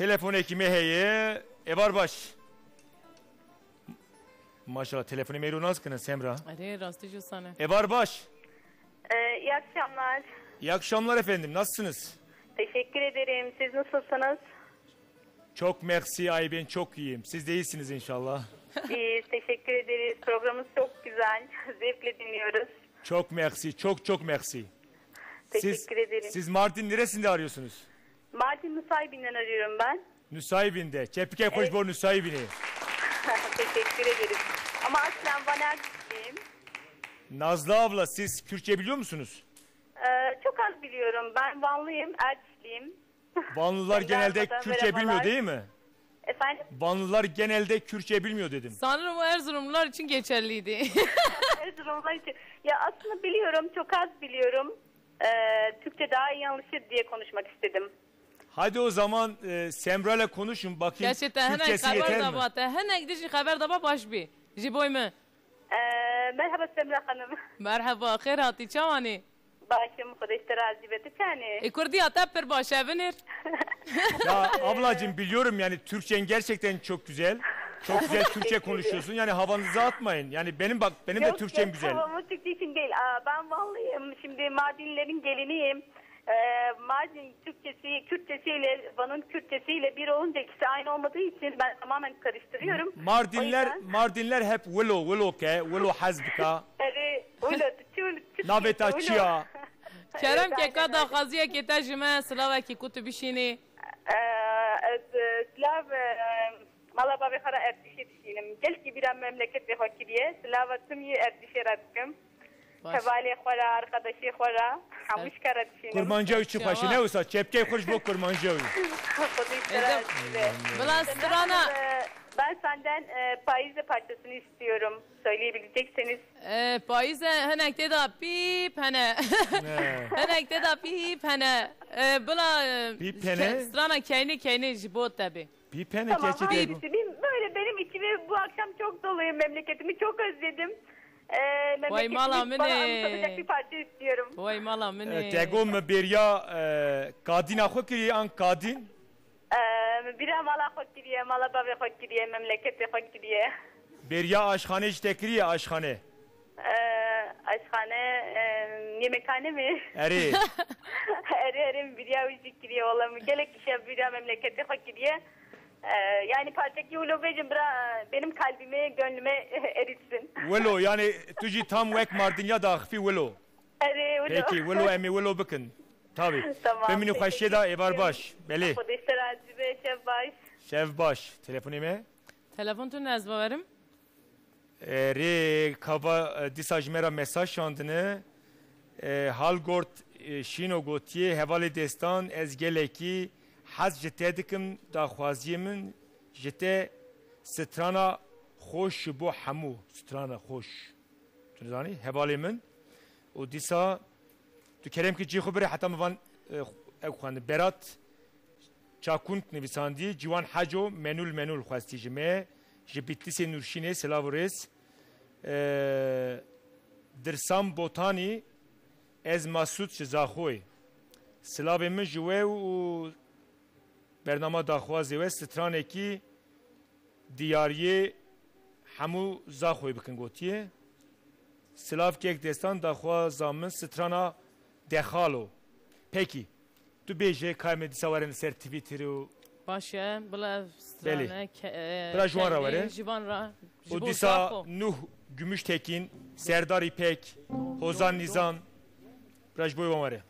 تلفن کیمه هیه ایوار باش Maşallah telefonu meyru naz kına Semra. Hadi rastı şu sana. Evar baş. İyi akşamlar. İyi akşamlar efendim. Nasılsınız? Teşekkür ederim. Siz nasılsınız? Çok mersi ay ben çok iyiyim. Siz de iyisiniz inşallah. İyiyiz. Teşekkür ederiz. Programımız çok güzel. Zevkle dinliyoruz. Çok mersi. Çok mersi. Teşekkür ederim. Siz Mardin neresinde arıyorsunuz? Mardin Nusaybin'den arıyorum ben. Nusaybin'de. Çepike hoşbor Nusaybin'i. Teşekkür ederiz. Ama aslen Van Ercisliyim. Nazlı abla siz Kürtçe biliyor musunuz? Çok az biliyorum. Ben Vanlıyım, Ercisliyim. Vanlılar genelde Kürtçe bilmiyor değil mi? Efendim? Vanlılar genelde Kürtçe bilmiyor dedim. Sanırım o Erzurumlular için geçerliydi. Erzurumlular için. Ya aslında biliyorum, çok az biliyorum. Türkçe daha iyi anlaşır diye konuşmak istedim. Hadi o zaman Semra'yla konuşun bakayım Gerçekten Türkçesi hemen yeter haber mi? dabat. Hemen gidişin haber dabat baş bir. Jiboy mu? Merhaba Semra Hanım. Merhaba, khair hati çavani. Başım Kudeş terazi beti yani. Kurdi atapper baş evinir. Ya ablacığım biliyorum yani Türkçen gerçekten çok güzel. Çok güzel Türkçe konuşuyorsun. Yani havanızı atmayın. Yani benim de Türkçem güzel. Havamı Türkçe için değil. Ben Vanlıyım. Şimdi Mardinlerin geliniyim. Mardin Türkçesi, Kürtçesiyle, Van'ın Kürtçesiyle bir olunca ikisi aynı olmadığı için ben tamamen karıştırıyorum. Mardinler hep willow hazbika. Naveta çiya. Kerem ke kada khaziye ke tajme slava ki kutubişini. Slav mala babi khara erdişi dişinim. Gel ki bir memleket ve fakiriye. Slava tüm ye erdişi radkim. Kevali khora, arkadaşı khora. Hamuş kara dişinim. Kurmanca üçü paşı ne olsa çepke hoş bu kurmanca üçü. Ben senden Payize parçasını istiyorum. Söyleyebilecekseniz. Payize henekte da pip hene. Henekte da pip hene. Bula strana keyni jibot tabi. Pip hene tamam, keçi böyle benim içimi bu akşam çok doluyum. Memleketimi çok özledim. Vay mala bana anlatacak bir parça istiyorum. Vay mala mene. Tegom beriya kadina khokiri an kadin. Bira mala khokiriye, mala babi khokiriye, memleketi khokiriye. Beriya aşkhane iştekiriye aşkhane. Aşkhane yemekhane mi? Eri. Eri biriya uzikiriye olamı. Gelek işe biriya memleketi khokiriye. Yani parçaki ulubecim benim kalbime, gönlüme eritsin. Willow yani tuji tam vek Mardinya da akhfi Willow. Eri Willow. Peki Willow emi Willow bakın. Tabii. Tamam. Femini khoşe da evar baş. Beli. Kudeş terazi be şef baş. Şef baş. Telefonu me? Telefon tu nezba verim? Re kava disaj mera mesaj şandını. Hal gort şino gotiye hevali destan ez geleki haz jete dikim da khwaziyemin jete strana خوش بو همو سترانه خوش تو زانی هوالی من و دیسا تو کریم که جی خو بره حتی موان او خوانده برات چاکونت نویساندی جوان حجو منول خواستی جمعه جبیتلیس نورشینه سلاورس درسام بوتانی از مسعود شزاخوی سلاو من جوه و برنامه داخوازی و سترانه کی دیاریه همو زاخوی بکن گوتیه سلاف که یک دستان داخوا زامن سترانا دخالو پکی تو بیجه کارم دیساورن سر تویتر و باشه بلا سترانه بلا جوان را وره جوان را و دیسا نوح گمش تکین سردار ایپک هوزان نیزان براش بوی واره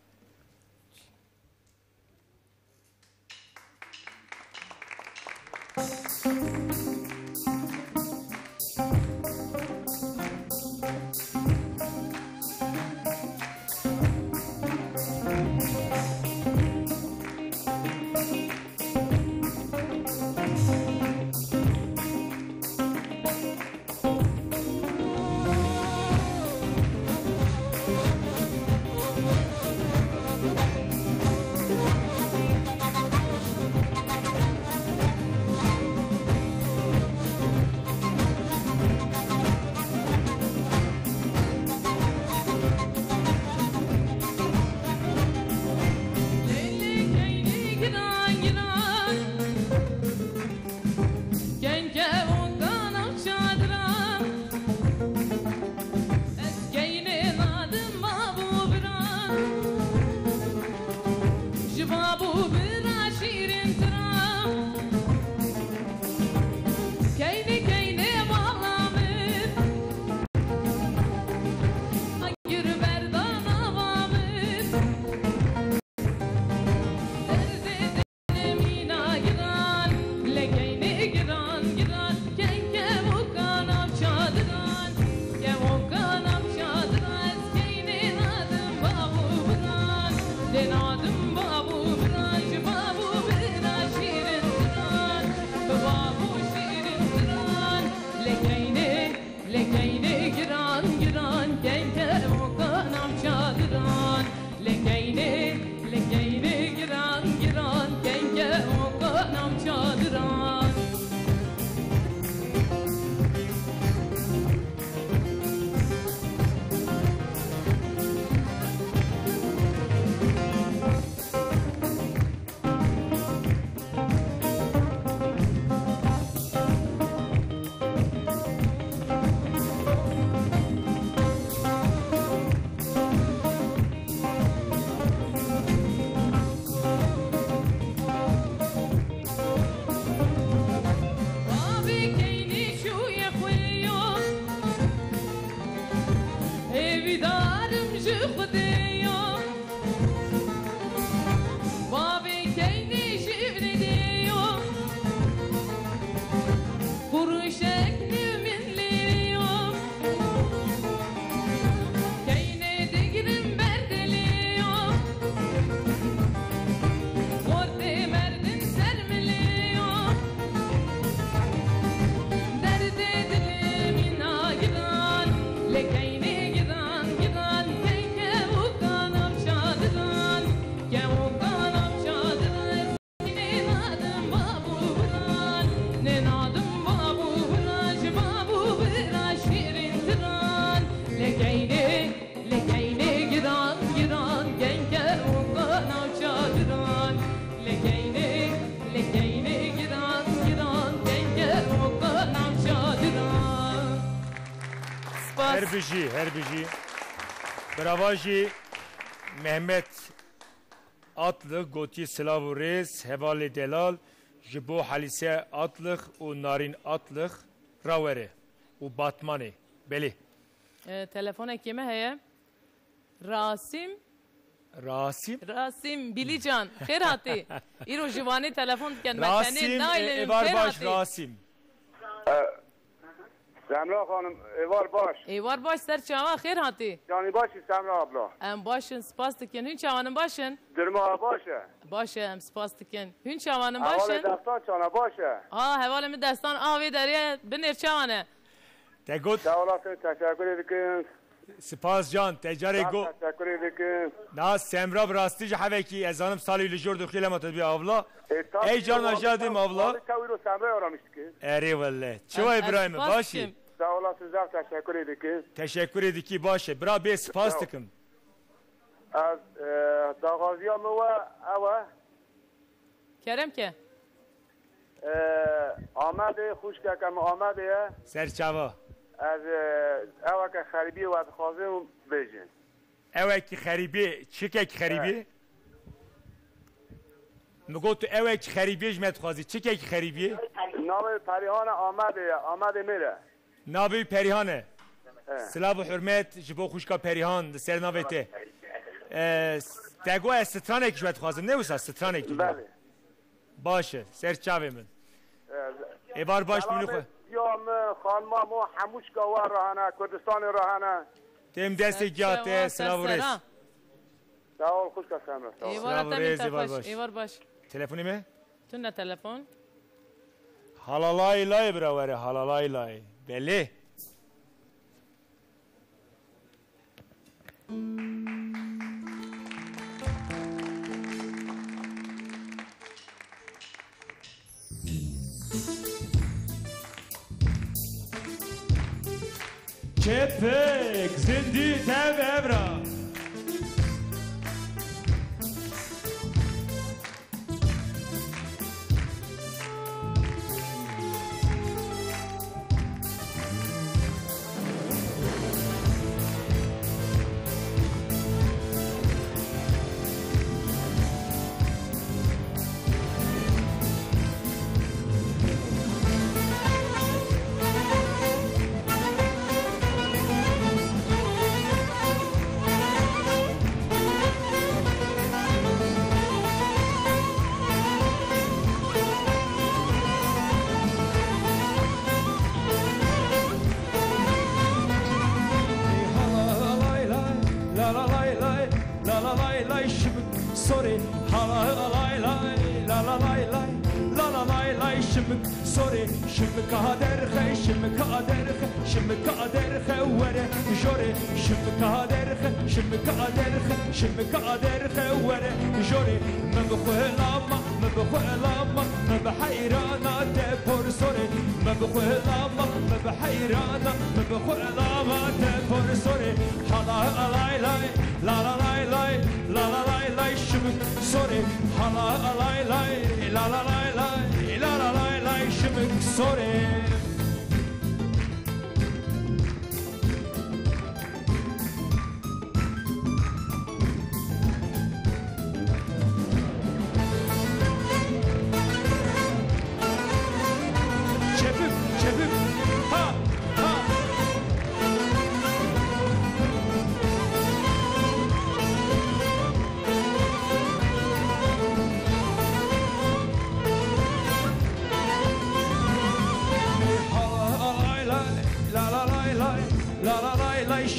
her biji. Bravaji Mehmet Atlık Goti Slavu Reis Hevali Delal Jibo Halise Atlık u Narin Atlık Ravere u Batmani. Beli. Telefona kime heye? Rasim Bilican. Khair hati. İro jivani telefon diken. Rasim evar baş Rasim. Semra Hanım evar baş. Evar baş ser çava khair hati. Yani başı Semra abla. Em başın spas diken. Hün çavanın başın. Durma başa. Başa em spas diken. Hün çavanın Havale başın. destan çana başa. Hevala mi destan avi deriye binir çavanı. Tegot. Sağ olasın, teşekkür ederim. Spas can tecare go. Teşekkür ederim. Nas Semra brastici haveki ezanım salı lijor dukhile matad bi avla. Ey can ajadim avla. Taviro Semra aramıştık. Eri vallahi. Çova İbrahim başı. Sağ olasın, teşekkür ederim. Teşekkür ediki başı. Bra be spas dikim. Az dağaziyam ve ava. Kerem ke? Ahmet خوش کردم Ahmet ya. Serçava. از اوک خریبی و خازم بیجن. اوک خریبی چیکک خریبی؟ میگو تو اوک خریبی جمعت خوازی چیکک خریبی؟ نام پریهان آمد میره. نام پریهانه. سلام و حرمت جبو خوشکا پریهان سر ناوته. تگو استرانک جمعت خوازم نه وسا استرانک. بله. باشه سرچاوه من. ایوار باش منو خو. یام خانما مو حموش گوار راهنه کردستان راهنه. تیم دست گیاته سلام ورز. سلام خوش کسیم. ایوار باش. تلفنی می؟ تو نه تلفن؟ حلالای لای براوره حلالای لای. بله. Kepek zindi tevevra sorry شمك هدر خي شمك هدر خي شمك هدر خي ورا جوري شمك هدر خي شمك هدر خي شمك هدر خي ورا جوري ما بخلاما ما بخلاما ما بحيرانا تبور sorry ما بخلاما ما بحيرانا ما بخلاما تبور sorry حلا لاي لاي لا لا لاي لاي لا لا لاي لاي شمك sorry حلا لاي لاي لا لا لاي لاي لا لا لاي لاي شمك sorry çepip ha ha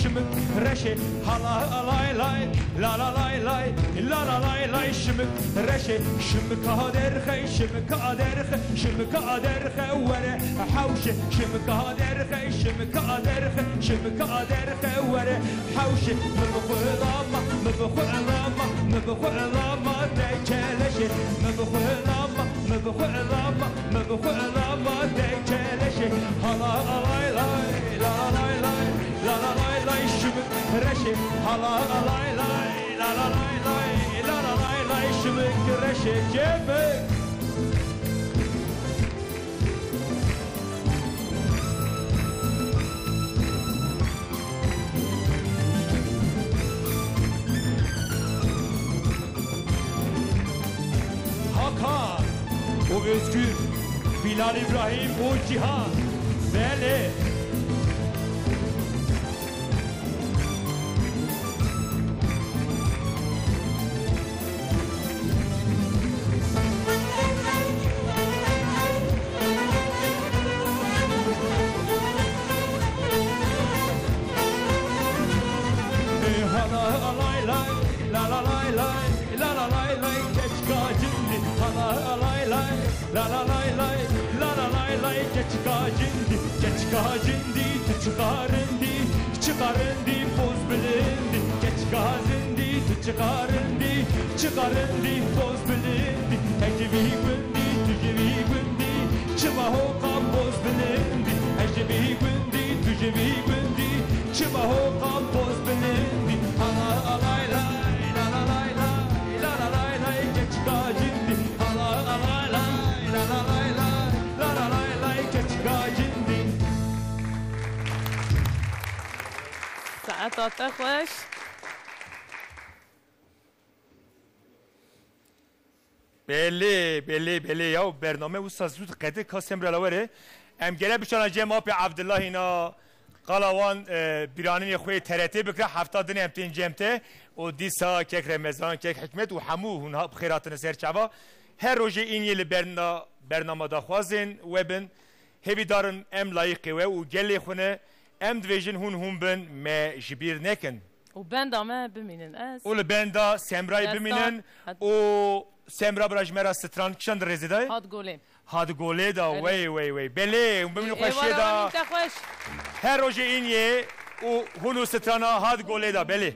şımık reşe hala lay lay la la lay lay la la lay lay şımık reşe şımık kader hay şımık kader hay şımık kader hay vere havşe şımık kader hay şımık kader hay şımık kader hay vere havşe mebkhulama mebkhulama mebkhulama tekeleşe mebkhulama mebkhulama mebkhulama tekeleşe hala lay lay la la lay lay la la lay lay şımık reşe hala lay lay la la lay lay la la lay lay şımık reşe cebek o Özgür, Bilal İbrahim, o Cihan, Veli. La la lay lay, la la lay lay, geçkacindi, çıkarindi, çıkarindi, poz bilindi, geçkacindi, çıkarindi, çıkarindi, poz bilindi, ecevi gündi, tücevi gündi, çımahoka poz bilindi, ecevi gündi, tücevi gündi, çımahoka poz bilindi, ala alay lay, la la lay lay, la la lay lay, geçkacindi, ala alay lay. La la lay lay, la la lay lay, keçkacindi. ساعتات خوش بله یا برنامه و سازود قدر کاسم رلاوره ام گله بشان جمع پی عبدالله اینا قلاوان بیرانین خوی ترته بکره هفته دنی امتین جمته و دیسا کک رمضان کک حکمت و همو هنها بخیراتن سرچوا هر روزی این یه برنامه داخوازن وبن هبی دارن ام لایقه و گلی خونه ام دویژن هون بن ما جبیر نکن و بندا ما بمینن از اول بندا سمرای بمینن و سمرا براج مرا ستران کشان در رزیدای هاد گوله دا وی بله بمینو خوشی دا هر روزی این یه و هونو سترانا هاد گوله دا بله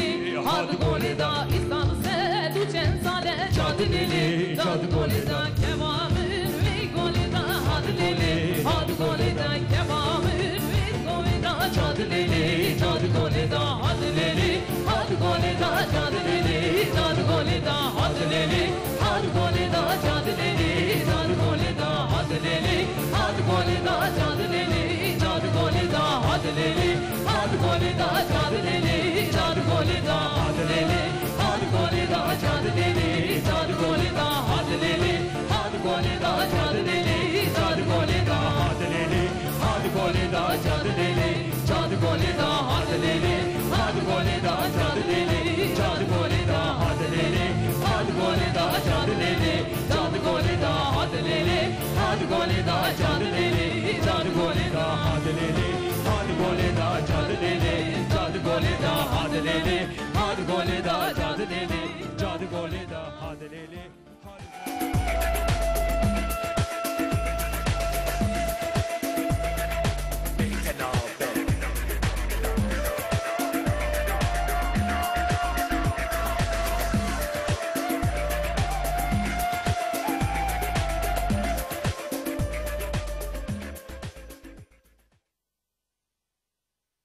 Hadi gole da